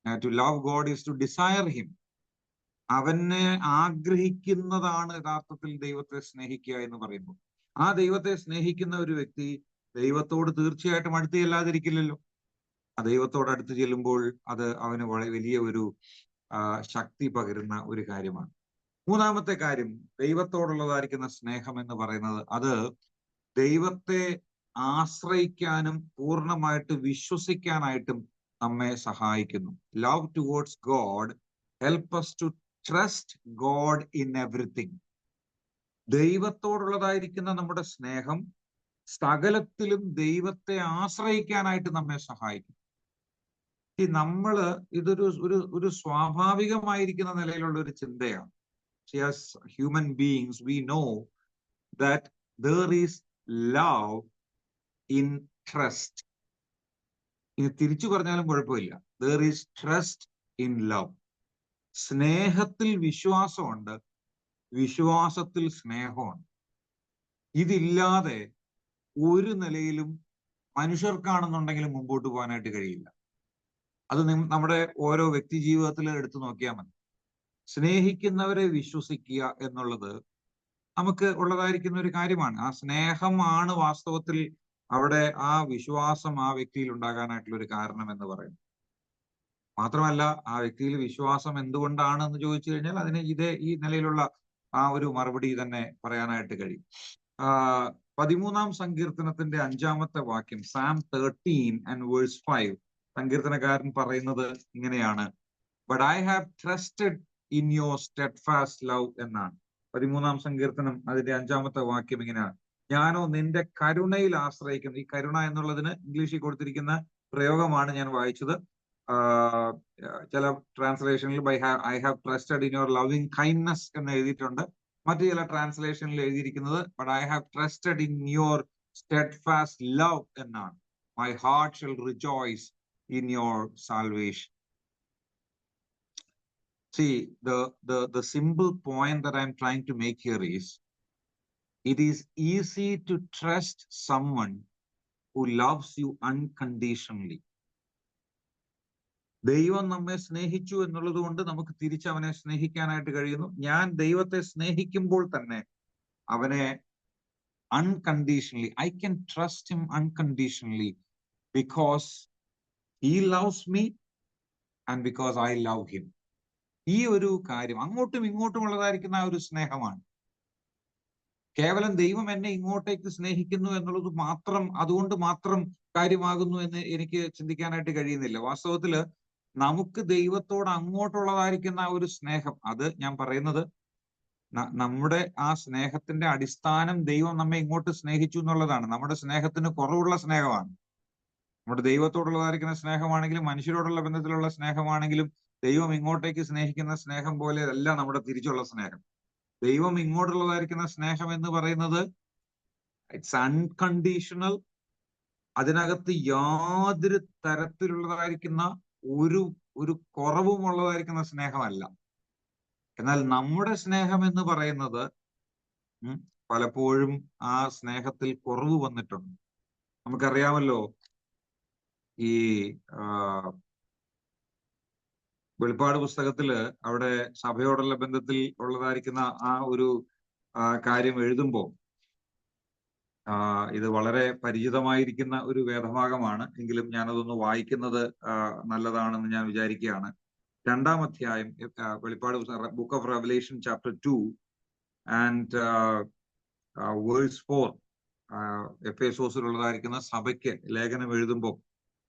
To love God is to desire him. അവനെ ആഗ്രഹിക്കുന്നതാണ് യഥാർത്ഥത്തിൽ ദൈവത്തെ സ്നേഹിക്കുക എന്ന് പറയുമ്പോൾ. ആ ദൈവത്തെ സ്നേഹിക്കുന്ന ഒരു വ്യക്തി ദൈവത്തോട് തീർച്ചയായിട്ടും അടുത്ത് ചെല്ലാതിരിക്കില്ലല്ലോ. ആ ദൈവത്തോട് അടുത്ത് ചെല്ലുമ്പോൾ അത് അവന് വളരെ വലിയ ഒരു ശക്തി പകരുന്ന ഒരു കാര്യമാണ്. 3-ാമത്തെ കാര്യം, ദൈവത്തോടുള്ളതായിരിക്കുന്ന സ്നേഹം എന്ന് പറയുന്നത് അത് ദൈവത്തെ ആശ്രയിക്കാനും പൂർണ്ണമായിട്ട് വിശ്വസിക്കാനായിട്ടും നമ്മെ സഹായിക്കുന്നു. Love towards God help us to trust God in everything. ദൈവത്തോടുള്ളതായിരിക്കുന്ന നമ്മുടെ സ്നേഹം സകലത്തിലും ദൈവത്തെ ആശ്രയിക്കാനായിട്ട് നമ്മെ സഹായിക്കും. ഇതൊരു ഒരു സ്വാഭാവികമായിരിക്കുന്ന നിലയിലുള്ള ഒരു ചിന്തയാണ്. As human beings we know that there is love in trust. ഇനി തിരിച്ചു പറഞ്ഞാലും കുഴപ്പമില്ല, there is trust in love. സ്നേഹത്തിൽ വിശ്വാസമുണ്ട്, വിശ്വാസത്തിൽ സ്നേഹമുണ്ട്. ഇതില്ലാതെ ഒരു നിലയിലും മനുഷ്യർക്കാണെന്നുണ്ടെങ്കിലും മുമ്പോട്ട് പോകാനായിട്ട് കഴിയില്ല. അത് നമ്മുടെ ഓരോ വ്യക്തി ജീവിതത്തിൽ എടുത്തു നോക്കിയാൽ മതി. സ്നേഹിക്കുന്നവരെ വിശ്വസിക്കുക എന്നുള്ളത് നമുക്ക് ഉള്ളതായിരിക്കുന്ന ഒരു കാര്യമാണ്. ആ സ്നേഹമാണ് വാസ്തവത്തിൽ അവിടെ ആ വിശ്വാസം ആ വ്യക്തിയിൽ ഉണ്ടാകാനായിട്ടുള്ള ഒരു കാരണം എന്ന് പറയുന്നത്. മാത്രമല്ല ആ വ്യക്തിയിൽ വിശ്വാസം എന്തുകൊണ്ടാണെന്ന് ചോദിച്ചു കഴിഞ്ഞാൽ അതിന് ഈ നിലയിലുള്ള ആ ഒരു മറുപടി തന്നെ പറയാനായിട്ട് കഴിയും. 13-ാം സങ്കീർത്തനത്തിന്റെ 5-ാമത്തെ വാക്യം, Psalm 13:5, സങ്കീർത്തനക്കാരൻ പറയുന്നത് ഇങ്ങനെയാണ്: but I have trusted in your steadfast love എന്നാണ്. 13-ാം സങ്കീർത്തനം അതിന്റെ 5-ാമത്തെ വാക്യം ഇങ്ങനെയാണ്: ഞാനോ നിന്റെ കരുണയിൽ ആശ്രയിക്കുന്നു. ഈ കരുണ എന്നുള്ളതിന് ഇംഗ്ലീഷിൽ കൊടുത്തിരിക്കുന്ന പ്രയോഗമാണ് ഞാൻ വായിച്ചത്. ചില ട്രാൻസ്ലേഷനിൽ I have trusted in your loving kindness എന്ന് എഴുതിയിട്ടുണ്ട്. മറ്റു ചില ട്രാൻസ്ലേഷനിൽ എഴുതിയിരിക്കുന്നത് but I have trusted in your steadfast love എന്നാണ്. My heart shall rejoice in your salvation. See, the simple point that I'm trying to make here is, it is easy to trust someone who loves you unconditionally. ദൈവം നമ്മെ സ്നേഹിച്ചു എന്നുള്ളത് കൊണ്ട് നമുക്ക് തിരിച്ചവനെ സ്നേഹിക്കാനായിട്ട് കഴിയുന്നു. ഞാൻ ദൈവത്തെ സ്നേഹിക്കുമ്പോൾ തന്നെ അവനെ unconditionally, I can trust him unconditionally because he loves me and because I love him. ഈ ഒരു കാര്യം അങ്ങോട്ടും ഇങ്ങോട്ടും ഉള്ളതായിരിക്കുന്ന ആ ഒരു സ്നേഹമാണ്. കേവലം ദൈവം എന്നെ ഇങ്ങോട്ടേക്ക് സ്നേഹിക്കുന്നു എന്നുള്ളത് മാത്രം, അതുകൊണ്ട് മാത്രം കാര്യമാകുന്നു എന്ന് എനിക്ക് ചിന്തിക്കാനായിട്ട് കഴിയുന്നില്ല. വാസ്തവത്തില് നമുക്ക് ദൈവത്തോട് അങ്ങോട്ടുള്ളതായിരിക്കുന്ന ആ ഒരു സ്നേഹം, അത് ഞാൻ പറയുന്നത് നമ്മുടെ ആ സ്നേഹത്തിന്റെ അടിസ്ഥാനം ദൈവം നമ്മെ ഇങ്ങോട്ട് സ്നേഹിച്ചു എന്നുള്ളതാണ്. നമ്മുടെ സ്നേഹത്തിന് കുറവുള്ള സ്നേഹമാണ്. നമ്മുടെ ദൈവത്തോടുള്ളതായിരിക്കുന്ന സ്നേഹമാണെങ്കിലും മനുഷ്യരോടുള്ള ബന്ധത്തിലുള്ള സ്നേഹമാണെങ്കിലും ദൈവം ഇങ്ങോട്ടേക്ക് സ്നേഹിക്കുന്ന സ്നേഹം പോലെ അല്ല നമ്മുടെ തിരിച്ചുള്ള സ്നേഹം. ദൈവം ഇങ്ങോട്ടുള്ളതായിരിക്കുന്ന സ്നേഹം എന്ന് പറയുന്നത് ഇറ്റ്സ് അൺകണ്ടീഷണൽ. അതിനകത്ത് യാതൊരു തരത്തിലുള്ളതായിരിക്കുന്ന ഒരു കുറവും ഉള്ളതായിരിക്കുന്ന സ്നേഹമല്ല. എന്നാൽ നമ്മുടെ സ്നേഹം എന്ന് പറയുന്നത് പലപ്പോഴും ആ സ്നേഹത്തിൽ കുറവ് വന്നിട്ടുണ്ട്. നമുക്കറിയാമല്ലോ, ഈ വെളിപ്പാട് പുസ്തകത്തില് അവിടെ സഭയോടുള്ള ബന്ധത്തിൽ ഉള്ളതായിരിക്കുന്ന ആ ഒരു കാര്യം എഴുതുമ്പോൾ ഇത് വളരെ പരിചിതമായിരിക്കുന്ന ഒരു വേദഭാഗമാണ്. എങ്കിലും ഞാനതൊന്ന് വായിക്കുന്നത് നല്ലതാണെന്ന് ഞാൻ വിചാരിക്കുകയാണ്. 2-ാം അധ്യായം വെളിപ്പാട് പുസ്തകം, book of Revelation chapter 2 and verse 4. എഫേസോസിലുള്ളതായിരിക്കുന്ന സഭയ്ക്ക് ലേഖനം എഴുതുമ്പോൾ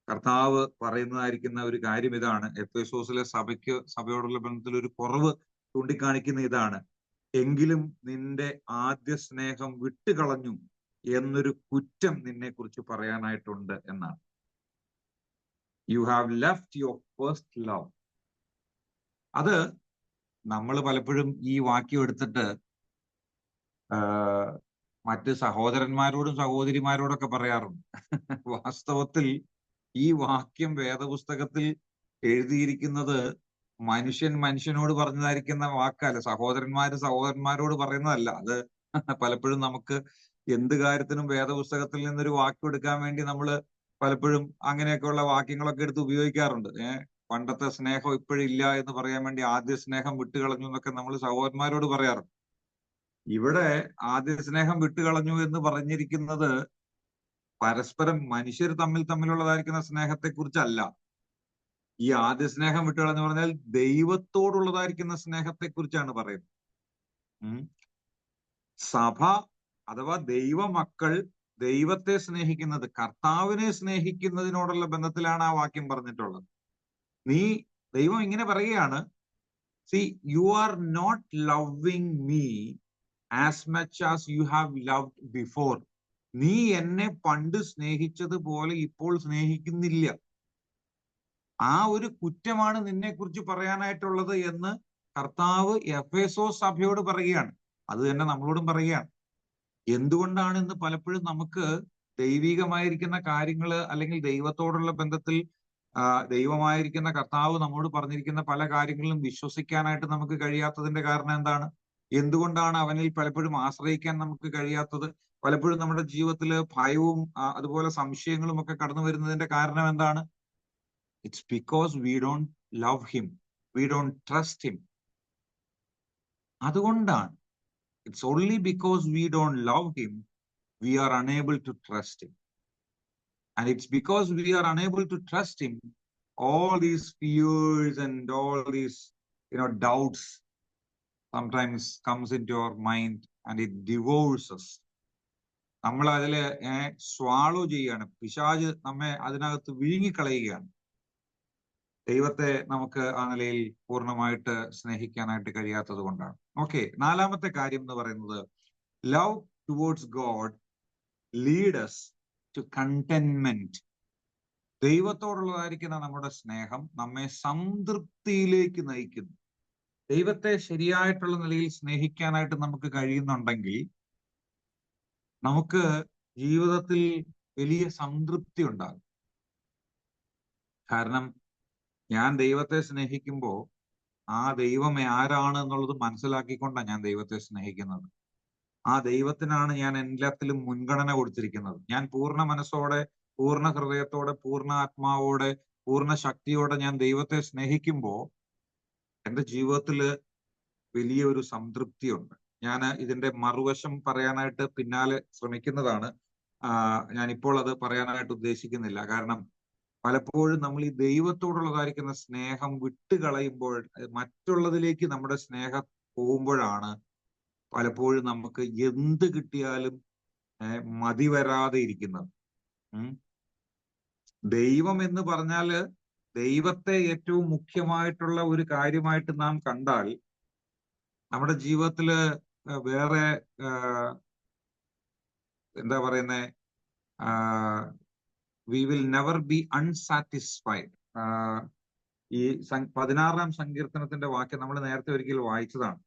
കർത്താവ് പറയുന്നതായിരിക്കുന്ന ഒരു കാര്യം ഇതാണ്. എഫേസോസിലെ സഭയോടുള്ള ബന്ധത്തിൽ ഒരു കുറവ് ചൂണ്ടിക്കാണിക്കുന്ന ഇതാണ്: എങ്കിലും നിന്റെ ആദ്യ സ്നേഹം വിട്ടുകളഞ്ഞു എന്നൊരു കുറ്റം നിന്നെ കുറിച്ച് പറയാനായിട്ടുണ്ട് എന്നാണ്. You have left your first love. അത് നമ്മൾ പലപ്പോഴും ഈ വാക്യം എടുത്തിട്ട് മറ്റ് സഹോദരന്മാരോടും സഹോദരിമാരോടൊക്കെ പറയാറുണ്ട്. വാസ്തവത്തിൽ ഈ വാക്യം വേദപുസ്തകത്തിൽ എഴുതിയിരിക്കുന്നത് മനുഷ്യനോട് പറഞ്ഞതായിരിക്കുന്ന വാക്കല്ല, സഹോദരന്മാരോട് പറയുന്നതല്ല. അത് പലപ്പോഴും നമുക്ക് എന്ത് കാര്യത്തിനും വേദപുസ്തകത്തിൽ നിന്നൊരു വാക്യം എടുക്കാൻ വേണ്ടി നമ്മൾ പലപ്പോഴും അങ്ങനെയൊക്കെയുള്ള വാക്യങ്ങളൊക്കെ എടുത്ത് ഉപയോഗിക്കാറുണ്ട്. പണ്ടത്തെ സ്നേഹം ഇപ്പോഴില്ല എന്ന് പറയാൻ വേണ്ടി ആദ്യ സ്നേഹം വിട്ടുകളഞ്ഞു എന്നൊക്കെ നമ്മൾ സഹോദരന്മാരോട് പറയാറുണ്ട്. ഇവിടെ ആദ്യ സ്നേഹം വിട്ടുകളഞ്ഞു എന്ന് പറഞ്ഞിരിക്കുന്നത് പരസ്പരം മനുഷ്യർ തമ്മിലുള്ളതായിരിക്കുന്ന സ്നേഹത്തെ കുറിച്ചല്ല. ഈ ആദ്യ സ്നേഹം വിട്ടുകളഞ്ഞു പറഞ്ഞാൽ ദൈവത്തോടുള്ളതായിരിക്കുന്ന സ്നേഹത്തെ കുറിച്ചാണ് പറയുന്നത്. സഭ അഥവാ ദൈവമക്കൾ ദൈവത്തെ സ്നേഹിക്കുന്നത്, കർത്താവിനെ സ്നേഹിക്കുന്നതിനോടുള്ള ബന്ധത്തിലാണ് ആ വാക്യം പറഞ്ഞിട്ടുള്ളത്. ദൈവം ഇങ്ങനെ പറയുകയാണ്, see you are not loving me as much as you have loved before. നീ എന്നെ പണ്ട് സ്നേഹിച്ചതുപോലെ ഇപ്പോൾ സ്നേഹിക്കുന്നില്ല. ആ ഒരു കുറ്റമാണ് നിന്നെ കുറിച്ച് പറയാനായിട്ടുള്ളത് എന്ന് കർത്താവ് എഫേസോസ് സഭയോട് പറയുകയാണ്. അത് തന്നെ നമ്മളോടും പറയുകയാണ്. എന്തുകൊണ്ടാണ് ഇന്ന് പലപ്പോഴും നമുക്ക് ദൈവികമായിരിക്കുന്ന കാര്യങ്ങൾ അല്ലെങ്കിൽ ദൈവത്തോടുള്ള ബന്ധത്തിൽ ദൈവമായിരിക്കുന്ന കർത്താവ് നമ്മോട് പറഞ്ഞിരിക്കുന്ന പല കാര്യങ്ങളിലും വിശ്വസിക്കാനായിട്ട് നമുക്ക് കഴിയാത്തതിന്റെ കാരണം എന്താണ്? എന്തുകൊണ്ടാണ് അവനിൽ പലപ്പോഴും ആശ്രയിക്കാൻ നമുക്ക് കഴിയാത്തത്? പലപ്പോഴും നമ്മുടെ ജീവിതത്തിൽ ഭയവും അതുപോലെ സംശയങ്ങളും ഒക്കെ കടന്നു വരുന്നതിന്റെ കാരണം എന്താണ്? It's because we don't love him, we don't trust him. അതുകൊണ്ടാണ്. It's only because we don't love him, we are unable to trust him. And it's because we are unable to trust him, all these fears and all these, doubts sometimes comes into our mind and it devours us. നമ്മൾ അതില് swallow ചെയ്യുകയാണ്, പിശാച് നമ്മെ അതിനകത്ത് വിഴുങ്ങിക്കളയുകയാണ്. ദൈവത്തെ നമുക്ക് ആ നിലയിൽ പൂർണ്ണമായിട്ട് സ്നേഹിക്കാനായിട്ട് കഴിയാത്തത് കൊണ്ടാണ്. ഓക്കെ, നാലാമത്തെ കാര്യം എന്ന് പറയുന്നത്, love towards God lead us to contentment. ദൈവത്തോടുള്ളതായിരിക്കുന്ന നമ്മുടെ സ്നേഹം നമ്മെ സംതൃപ്തിയിലേക്ക് നയിക്കുന്നു. ദൈവത്തെ ശരിയായിട്ടുള്ള നിലയിൽ സ്നേഹിക്കാനായിട്ട് നമുക്ക് കഴിയുന്നുണ്ടെങ്കിൽ നമുക്ക് ജീവിതത്തിൽ വലിയ സംതൃപ്തി ഉണ്ടാകും. കാരണം ഞാൻ ദൈവത്തെ സ്നേഹിക്കുമ്പോൾ ആ ദൈവം ആരാണ് എന്നുള്ളത് മനസ്സിലാക്കിക്കൊണ്ടാണ് ഞാൻ ദൈവത്തെ സ്നേഹിക്കുന്നത്. ആ ദൈവത്തിനാണ് ഞാൻ എല്ലാത്തിലും മുൻഗണന കൊടുത്തിരിക്കുന്നത്. ഞാൻ പൂർണ്ണ മനസ്സോടെ, പൂർണ്ണ ഹൃദയത്തോടെ, പൂർണ്ണ ആത്മാവോടെ, പൂർണ്ണ ശക്തിയോടെ ഞാൻ ദൈവത്തെ സ്നേഹിക്കുമ്പോൾ എൻ്റെ ജീവിതത്തില് വലിയൊരു സംതൃപ്തിയുണ്ട്. ഞാൻ ഇതിന്റെ മറുവശം പറയാനായിട്ട് പിന്നാലെ ശ്രമിക്കുന്നതാണ്. ഞാനിപ്പോൾ അത് പറയാനായിട്ട് ഉദ്ദേശിക്കുന്നില്ല. കാരണം പലപ്പോഴും നമ്മൾ ഈ ദൈവത്തോടുള്ളതായിരിക്കുന്ന സ്നേഹം വിട്ടുകളയുമ്പോൾ, മറ്റുള്ളതിലേക്ക് നമ്മുടെ സ്നേഹം പോകുമ്പോഴാണ് പലപ്പോഴും നമുക്ക് എന്ത് കിട്ടിയാലും മതി വരാതെ ഇരിക്കുന്നത്. ദൈവം എന്ന് പറഞ്ഞാല് ദൈവത്തെ ഏറ്റവും മുഖ്യമായിട്ടുള്ള ഒരു കാര്യമായിട്ട് നാം കണ്ടാൽ നമ്മുടെ ജീവിതത്തില് വേറെ എന്താ പറയുന്നേ, we will never be unsatisfied. ഈ 16-ാം സങ്കീർത്തനത്തിന്റെ വാക്യം നമ്മൾ നേരത്തെ ഒരിക്കൽ വായിച്ചതാണ്.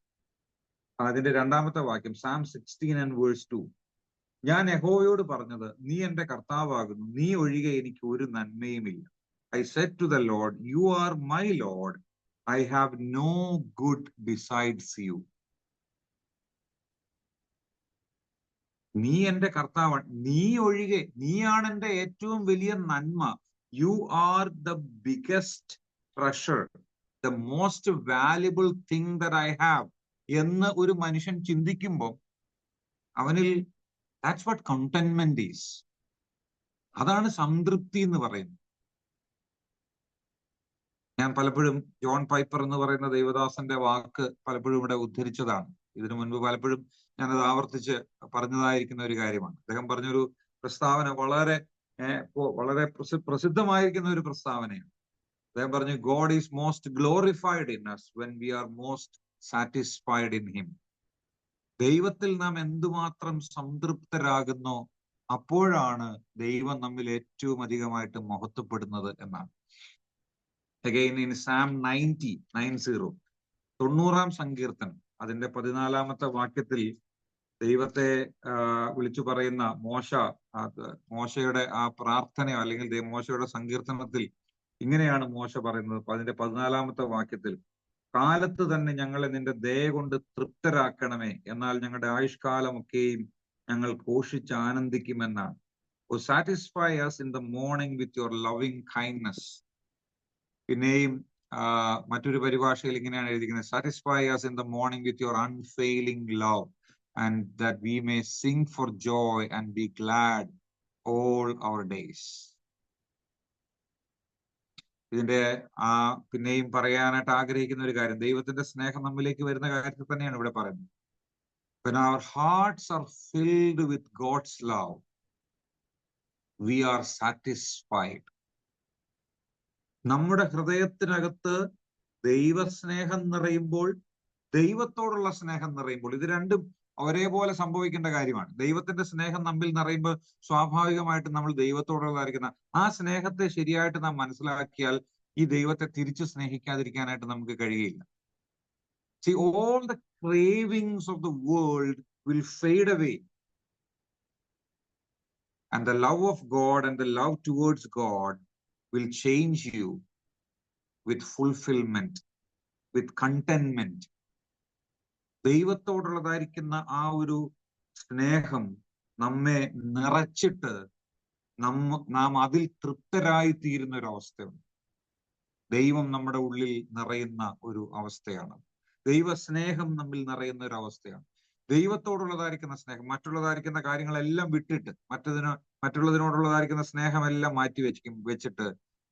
അതിന്റെ 2-ാമത്തെ വാക്യം, Psalm 16:2. ഞാൻ യഹോവയോട് പറഞ്ഞത്, നീ എന്റെ കർത്താവാകുന്നു, നീ ഒഴികെ എനിക്ക് ഒരു നന്മയുമില്ല. I said to the Lord, you are my Lord, I have no good besides you. നീ എന്റെ കർത്താവാണ്, നീ ഒഴികെ, നീയാണ് എന്റെ ഏറ്റവും വലിയ നന്മ. You are the biggest treasure, the most valuable thing that I have എന്ന് ഒരു മനുഷ്യൻ ചിന്തിക്കുമ്പോൾ അവനിൽ ദാറ്റ്സ് വാട്ട് കണ്ടെന്റ്മെന്റ് ഈസ്. അതാണ് സംതൃപ്തി എന്ന് പറയുന്നത്. ഞാൻ പലപ്പോഴും ജോൺ പൈപ്പർ എന്ന് പറയുന്ന ദൈവദാസന്റെ വാക്ക് പലപ്പോഴും ഇവിടെ ഉദ്ധരിച്ചതാണ്. ഇതിനു മുൻപ് പലപ്പോഴും ഞാനത് ആവർത്തിച്ച് പറഞ്ഞതായിരിക്കുന്ന ഒരു കാര്യമാണ്. അദ്ദേഹം പറഞ്ഞൊരു പ്രസ്താവന വളരെ പ്രസിദ്ധമായിരിക്കുന്ന ഒരു പ്രസ്താവനയാണ്. അദ്ദേഹം പറഞ്ഞു, God is most glorified in us when we are most satisfied in him. ദൈവത്തിൽ നാം എന്തുമാത്രം സംതൃപ്തരാകുന്നോ അപ്പോഴാണ് ദൈവം നമ്മിൽ ഏറ്റവും അധികമായിട്ട് മഹത്വപ്പെടുന്നത് എന്നാണ്. Again in Psalm 90, 90-ാം സങ്കീർത്തനം അതിന്റെ 14-ാമത്തെ വാക്യത്തിൽ ദൈവത്തെ വിളിച്ചു പറയുന്ന മോശയുടെ ആ പ്രാർത്ഥനയോ അല്ലെങ്കിൽ മോശയുടെ സങ്കീർത്തനത്തിൽ ഇങ്ങനെയാണ് മോശ പറയുന്നത്. അതിന്റെ 14-ാമത്തെ വാക്യത്തിൽ, കാലത്ത് തന്നെ ഞങ്ങളെ നിന്റെ ദയ കൊണ്ട് തൃപ്തരാക്കണമേ, എന്നാൽ ഞങ്ങളുടെ ആയുഷ്കാലമൊക്കെയും ഞങ്ങൾ ഘോഷിച്ച് ആനന്ദിക്കുമെന്നാണ്. ഓ satisfy us in the morning with your loving kindness. പിന്നെയും മറ്റൊരു പരിഭാഷയിൽ ഇങ്ങനെയാണ് എഴുതിയിരിക്കുന്നത്, satisfy us in the morning with your unfailing love and that we may sing for joy and be glad all our days. ഇതിന്റെ പിന്നെയും പറയാനായിട്ട് ആഗ്രഹിക്കുന്ന ഒരു കാര്യം, ദൈവത്തിന്റെ സ്നേഹം നമ്മിലേക്ക് വരുന്ന കാര്യത്തിൽ തന്നെയാണ് ഇവിടെ പറയുന്നത്. When our hearts are filled with God's love, we are satisfied. നമ്മുടെ ഹൃദയത്തിനകത്ത് ദൈവസ്നേഹം നിറയുമ്പോൾ, ദൈവത്തോടുള്ള സ്നേഹം നിറയുമ്പോൾ, ഇത് രണ്ടും ഒരേപോലെ സംഭവിക്കേണ്ട കാര്യമാണ്. ദൈവത്തിന്റെ സ്നേഹം നമ്മിൽ നിറയുമ്പോൾ സ്വാഭാവികമായിട്ട് നമ്മൾ ദൈവത്തോടുള്ളതായിരിക്കുന്ന ആ സ്നേഹത്തെ ശരിയായിട്ട് നാം മനസ്സിലാക്കിയാൽ ഈ ദൈവത്തെ തിരിച്ചു സ്നേഹിക്കാതിരിക്കാനായിട്ട് നമുക്ക് കഴിയില്ല. See, all the cravings of the world will fade away. And the love of God and the love towards God will change you with fulfillment, with contentment. ദൈവത്തോടുള്ളതായിരിക്കുന്ന ആ ഒരു സ്നേഹം നമ്മെ നിറച്ചിട്ട് നാം അതിൽ തൃപ്തരായി തീരുന്ന ഒരു അവസ്ഥയുണ്ട്. ദൈവം നമ്മുടെ ഉള്ളിൽ നിറയുന്ന ഒരു അവസ്ഥയാണ്. ദൈവസ്നേഹം നമ്മിൽ നിറയുന്ന ഒരു അവസ്ഥയാണ്. ദൈവത്തോടുള്ളതായിരിക്കുന്ന സ്നേഹം, മറ്റുള്ളതായിരിക്കുന്ന കാര്യങ്ങളെല്ലാം വിട്ടിട്ട് മറ്റുള്ളതിനോടുള്ളതായിരിക്കുന്ന സ്നേഹമെല്ലാം മാറ്റി വെച്ചിട്ട്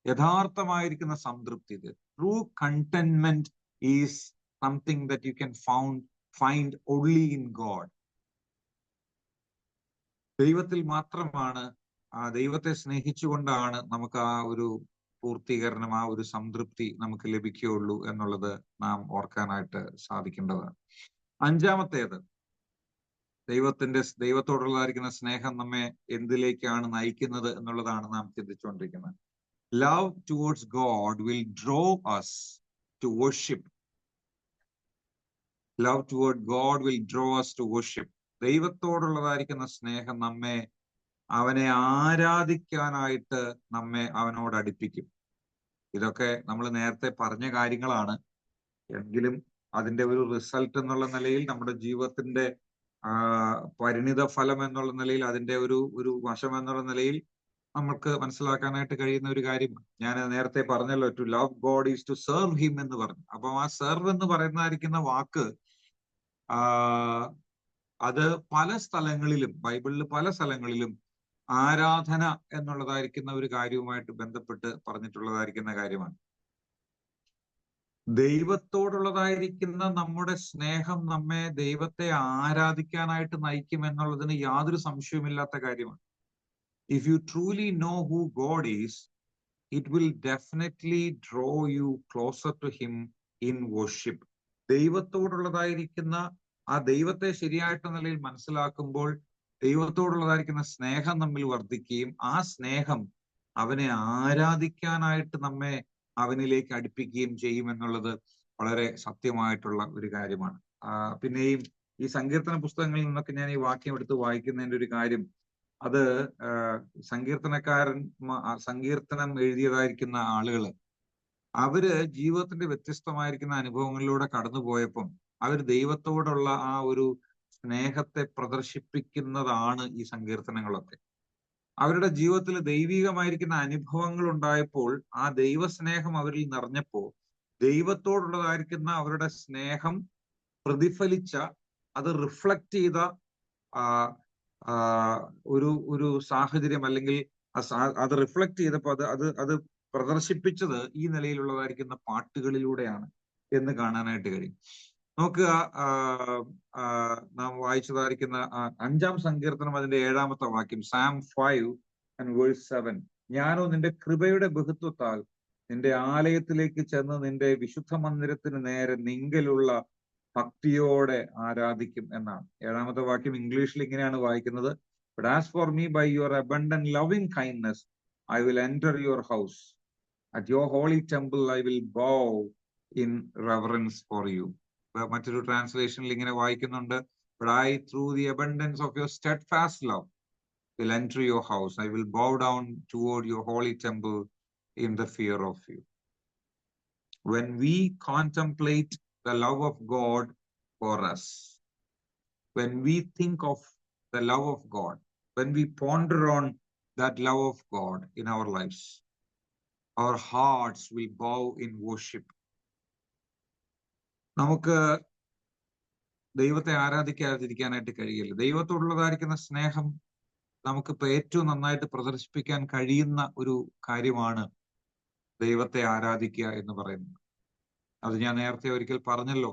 യഥാർത്ഥമായിരിക്കുന്ന സംതൃപ്തി. True contentment is something that you can find only in God. ദൈവത്തിൽ മാത്രമാണ്, ആ ദൈവത്തെ സ്നേഹിച്ചുകൊണ്ടാണ് നമുക്ക് ആ ഒരു പൂർത്തീകരണം, ആ ഒരു സംതൃപ്തി നമുക്ക് ലഭിക്കുകയുള്ളൂ എന്നുള്ളത് നാം ഓർക്കാനായിട്ട് സാധിക്കേണ്ടതാണ്. അഞ്ചാമത്തേത്, ദൈവത്തോടുള്ളതായിരിക്കുന്ന സ്നേഹം നമ്മെ എന്തിലേക്കാണ് നയിക്കുന്നത് എന്നുള്ളതാണ് നാം ചിന്തിച്ചുകൊണ്ടിരിക്കുന്നത്. Love towards God will draw us to worship. Love toward God will draw us to worship. ദൈവത്തോടുള്ളതായിരിക്കുന്ന സ്നേഹം അവനെ ആരാധിക്കാനായിട്ട് അവനോട് അടുപ്പിക്കും. ഇതൊക്കെ നമ്മൾ നേരത്തെ പറഞ്ഞ കാര്യങ്ങളാണ്. എങ്കിലും അതിന്റെ ഒരു റിസൾട്ട് എന്നുള്ള നിലയിൽ, നമ്മുടെ ജീവിതത്തിന്റെ പരിണിത ഫലം എന്നുള്ള നിലയിൽ, അതിന്റെ ഒരു വശം എന്നുള്ള നിലയിൽ നമുക്ക് മനസ്സിലാക്കാനായിട്ട് കഴിയുന്ന ഒരു കാര്യം ഞാൻ നേരത്തെ പറഞ്ഞല്ലോ, to love God is to serve him എന്ന് പറഞ്ഞു. അപ്പം ആ സെർവ് എന്ന് പറയുന്നതായിരിക്കുന്ന വാക്ക് അത് പല സ്ഥലങ്ങളിലും, ബൈബിളിൽ പല സ്ഥലങ്ങളിലും ആരാധന എന്നുള്ളതായിരിക്കുന്ന ഒരു കാര്യവുമായിട്ട് ബന്ധപ്പെട്ട് പറഞ്ഞിട്ടുള്ളതായിരിക്കുന്ന കാര്യമാണ്. ദൈവത്തോടുള്ളതായിരിക്കുന്ന നമ്മുടെ സ്നേഹം നമ്മെ ദൈവത്തെ ആരാധിക്കാനായിട്ട് നയിക്കും എന്നുള്ളതിന് യാതൊരു സംശയവുമില്ലാത്ത കാര്യമാണ്. If you truly know who God is, it will definitely draw you closer to him in worship. ദൈവത്തോടുള്ളതായിരിക്കുന്ന ആ ദൈവത്തെ ശരിയായിട്ട് നിലയിൽ മനസ്സിലാക്കുമ്പോൾ ദൈവത്തോടുള്ളതായിരിക്കുന്ന സ്നേഹം നമ്മിൽ വർദ്ധിക്കുകയും ആ സ്നേഹം അവനെ ആരാധിക്കാനായിട്ട് നമ്മെ അവനിലേക്ക് അടുപ്പിക്കുകയും ചെയ്യുമെന്നുള്ളത് വളരെ സത്യമായിട്ടുള്ള ഒരു കാര്യമാണ്. പിന്നെയും ഈ സങ്കീർത്തന പുസ്തകങ്ങളിൽ നിന്നൊക്കെ ഞാൻ ഈ വാക്യം എടുത്ത് വായിക്കുന്നതിന്റെ ഒരു കാര്യം, അത് സങ്കീർത്തനം എഴുതിയതായിരിക്കുന്ന ആളുകള് അവര് ജീവിതത്തിന്റെ വ്യത്യസ്തമായിരിക്കുന്ന അനുഭവങ്ങളിലൂടെ കടന്നുപോയപ്പം അവര് ദൈവത്തോടുള്ള ആ ഒരു സ്നേഹത്തെ പ്രദർശിപ്പിക്കുന്നതാണ് ഈ സങ്കീർത്തനങ്ങളൊക്കെ. അവരുടെ ജീവിതത്തിൽ ദൈവികമായിരിക്കുന്ന അനുഭവങ്ങൾ ഉണ്ടായപ്പോൾ ആ ദൈവസ്നേഹം അവരിൽ നിറഞ്ഞപ്പോ ദൈവത്തോടുള്ളതായിരിക്കുന്ന അവരുടെ സ്നേഹം പ്രതിഫലിച്ച, അത് റിഫ്ലക്ട് ചെയ്ത ഒരു സാഹചര്യം, അല്ലെങ്കിൽ അത് റിഫ്ലക്ട് ചെയ്തപ്പോൾ അത് പ്രദർശിപ്പിച്ചത് ഈ നിലയിലുള്ളതായിരിക്കുന്ന പാട്ടുകളിലൂടെയാണ് എന്ന് കാണാനായിട്ട് കഴിയും. നോക്കുക, നാം വായിച്ചതായിരിക്കുന്ന 5-ാം സങ്കീർത്തനം അതിന്റെ 7-ാമത്തെ വാക്യം, Psalm 5:7. ഞാനോ നിന്റെ കൃപയുടെ ബഹുത്വത്താൽ നിന്റെ ആലയത്തിലേക്ക് ചെന്ന് നിന്റെ വിശുദ്ധ മന്ദിരത്തിന് നേരെ നിങ്കലുള്ള ഭക്തിയോടെ ആരാധിക്കും എന്നാണ്. 7-ാമത്തെ വാക്യം ഇംഗ്ലീഷിൽ ഇങ്ങനെയാണ് വായിക്കുന്നത്, But as for me, by your abundant loving kindness, I will enter your house. At your holy temple, I will bow in reverence for you. മറ്റൊരു ട്രാൻസ്ലേഷനിൽ ഇങ്ങനെ വായിക്കുന്നുണ്ട്, But I, through the abundance of your steadfast love, will enter your house. I will bow down toward your holy temple in the fear of you. When we contemplate the love of God for us, when we think of the love of God, when we ponder on that love of God in our lives, our hearts will bow in worship. നമുക്ക് ദൈവത്തെ ആരാധിക്കാതിരിക്കാനായിട്ട് കഴിയില്ല. ദൈവത്തോടുള്ളതായിരിക്കുന്ന സ്നേഹം നമുക്കിപ്പോ ഏറ്റവും നന്നായിട്ട് പ്രദർശിപ്പിക്കാൻ കഴിയുന്ന ഒരു കാര്യമാണ് ദൈവത്തെ ആരാധിക്കുക എന്ന് പറയുന്നത്. അത് ഞാൻ നേരത്തെ ഒരിക്കൽ പറഞ്ഞല്ലോ,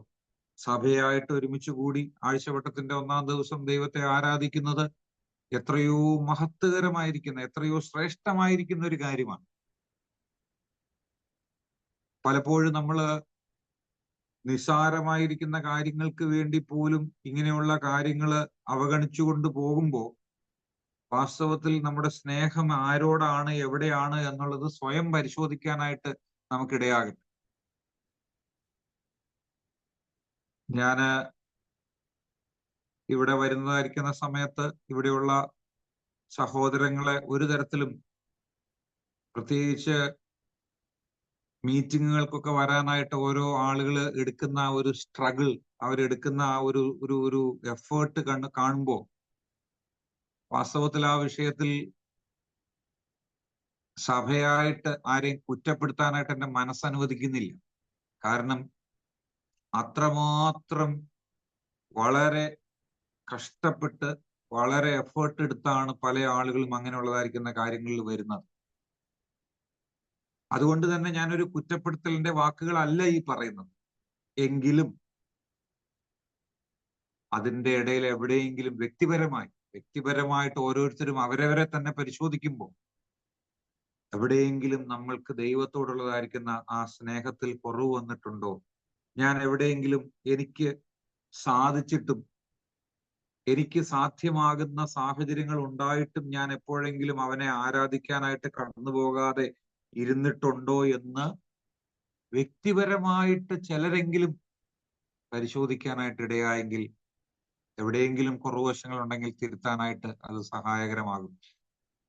സഭയായിട്ട് ഒരുമിച്ച് കൂടി ആഴ്ചവട്ടത്തിന്റെ 1-ാം ദിവസം ദൈവത്തെ ആരാധിക്കുന്നത് എത്രയോ മഹത്വകരമായിരിക്കുന്ന, എത്രയോ ശ്രേഷ്ഠമായിരിക്കുന്ന ഒരു കാര്യമാണ്. പലപ്പോഴും നമ്മള് നിസ്സാരമായിരിക്കുന്ന കാര്യങ്ങൾക്ക് വേണ്ടി പോലും ഇങ്ങനെയുള്ള കാര്യങ്ങള് അവഗണിച്ചുകൊണ്ട് പോകുമ്പോൾ വാസ്തവത്തിൽ നമ്മുടെ സ്നേഹം ആരോടാണ്, എവിടെയാണ് എന്നുള്ളത് സ്വയം പരിശോധിക്കാനായിട്ട് നമുക്കിടയാകട്ടെ. ഞാന് ഇവിടെ വരുന്നതായിരിക്കുന്ന സമയത്ത് ഇവിടെയുള്ള സഹോദരങ്ങളെ ഒരു തരത്തിലും, പ്രത്യേകിച്ച് മീറ്റിങ്ങുകൾക്കൊക്കെ വരാനായിട്ട് ഓരോ ആളുകൾ എടുക്കുന്ന ഒരു സ്ട്രഗിൾ, അവരെടുക്കുന്ന ആ ഒരു എഫേർട്ട് കാണുമ്പോൾ വാസ്തവത്തിൽ ആ വിഷയത്തിൽ സഭയായിട്ട് ആരെയും കുറ്റപ്പെടുത്താനായിട്ട് എൻ്റെ മനസ്സനുവദിക്കുന്നില്ല. കാരണം അത്രമാത്രം വളരെ കഷ്ടപ്പെട്ട് വളരെ എഫേർട്ട് എടുത്താണ് പല ആളുകളും അങ്ങനെയുള്ളതായിരിക്കുന്ന കാര്യങ്ങളിൽ വരുന്നത്. അതുകൊണ്ട് തന്നെ ഞാനൊരു കുറ്റപ്പെടുത്തലിന്റെ വാക്കുകളല്ല ഈ പറയുന്നത്. എങ്കിലും അതിന്റെ ഇടയിൽ എവിടെയെങ്കിലും വ്യക്തിപരമായിട്ട് ഓരോരുത്തരും അവരവരെ തന്നെ പരിശോധിക്കുമ്പോൾ എവിടെയെങ്കിലും നമ്മൾക്ക് ദൈവത്തോടുള്ളതായിരിക്കുന്ന ആ സ്നേഹത്തിൽ കുറവ് വന്നിട്ടുണ്ടോ? ഞാൻ എവിടെയെങ്കിലും എനിക്ക് സാധിച്ചിട്ടും എനിക്ക് സാധ്യമാകുന്ന സാഹചര്യങ്ങൾ ഉണ്ടായിട്ടും ഞാൻ എപ്പോഴെങ്കിലും അവനെ ആരാധിക്കാനായിട്ട് കടന്നു പോകാതെ ഇരുന്നിട്ടുണ്ടോ എന്ന് വ്യക്തിപരമായിട്ട് ചിലരെങ്കിലും പരിശോധിക്കാനായിട്ട് ഇടയായെങ്കിൽ, എവിടെയെങ്കിലും കുറവുവശങ്ങൾ ഉണ്ടെങ്കിൽ തിരുത്താനായിട്ട് അത് സഹായകരമാകും.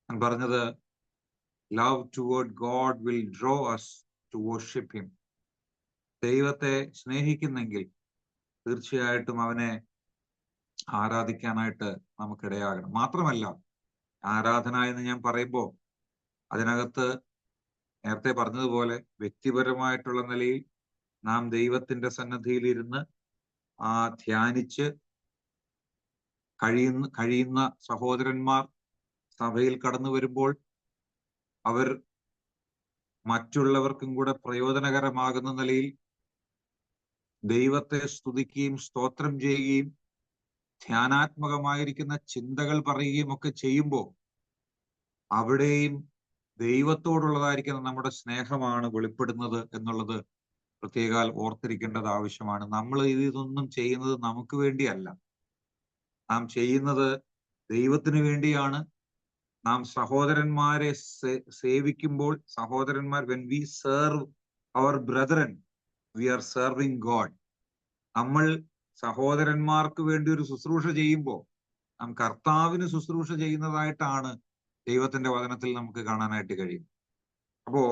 ഞാൻ പറഞ്ഞത്, love toward God will draw us to worship him. ദൈവത്തെ സ്നേഹിക്കുന്നെങ്കിൽ തീർച്ചയായിട്ടും അവനെ ആരാധിക്കാനായിട്ട് നമുക്കിടയാകണം. മാത്രമല്ല, ആരാധന എന്ന് ഞാൻ പറയുമ്പോൾ അതിനകത്ത് നേരത്തെ പറഞ്ഞതുപോലെ വ്യക്തിപരമായിട്ടുള്ള നിലയിൽ നാം ദൈവത്തിന്റെ സന്നദ്ധിയിൽ ഇരുന്ന് ധ്യാനിച്ച് കഴിയുന്ന സഹോദരന്മാർ സഭയിൽ കടന്നു വരുമ്പോൾ അവർ മറ്റുള്ളവർക്കും കൂടെ പ്രയോജനകരമാകുന്ന നിലയിൽ ദൈവത്തെ സ്തുതിക്കുകയും സ്തോത്രം ചെയ്യുകയും ധ്യാനാത്മകമായിരിക്കുന്ന ചിന്തകൾ പറയുകയും ഒക്കെ ചെയ്യുമ്പോൾ അവിടെയും ദൈവത്തോടുള്ളതായിരിക്കുന്ന നമ്മുടെ സ്നേഹമാണ് വെളിപ്പെടുന്നത് എന്നുള്ളത് പ്രത്യേകാൽ ഓർത്തിരിക്കേണ്ടത് ആവശ്യമാണ്. നമ്മൾ ഇതൊന്നും ചെയ്യുന്നത് നമുക്ക് വേണ്ടിയല്ല. നാം ചെയ്യുന്നത് ദൈവത്തിന് വേണ്ടിയാണ്. നാം സഹോദരന്മാരെ സേവിക്കുമ്പോൾ സഹോദരന്മാർ, when we serve our brethren, we are serving God. നമ്മൾ സഹോദരന്മാർക്ക് വേണ്ടി ഒരു ശുശ്രൂഷ ചെയ്യുമ്പോൾ നാം കർത്താവിന് ശുശ്രൂഷ ചെയ്യുന്നതായിട്ടാണ് ദൈവത്തിന്റെ വചനത്തിൽ നമുക്ക് കാണാനായിട്ട് കഴിയും. അപ്പോ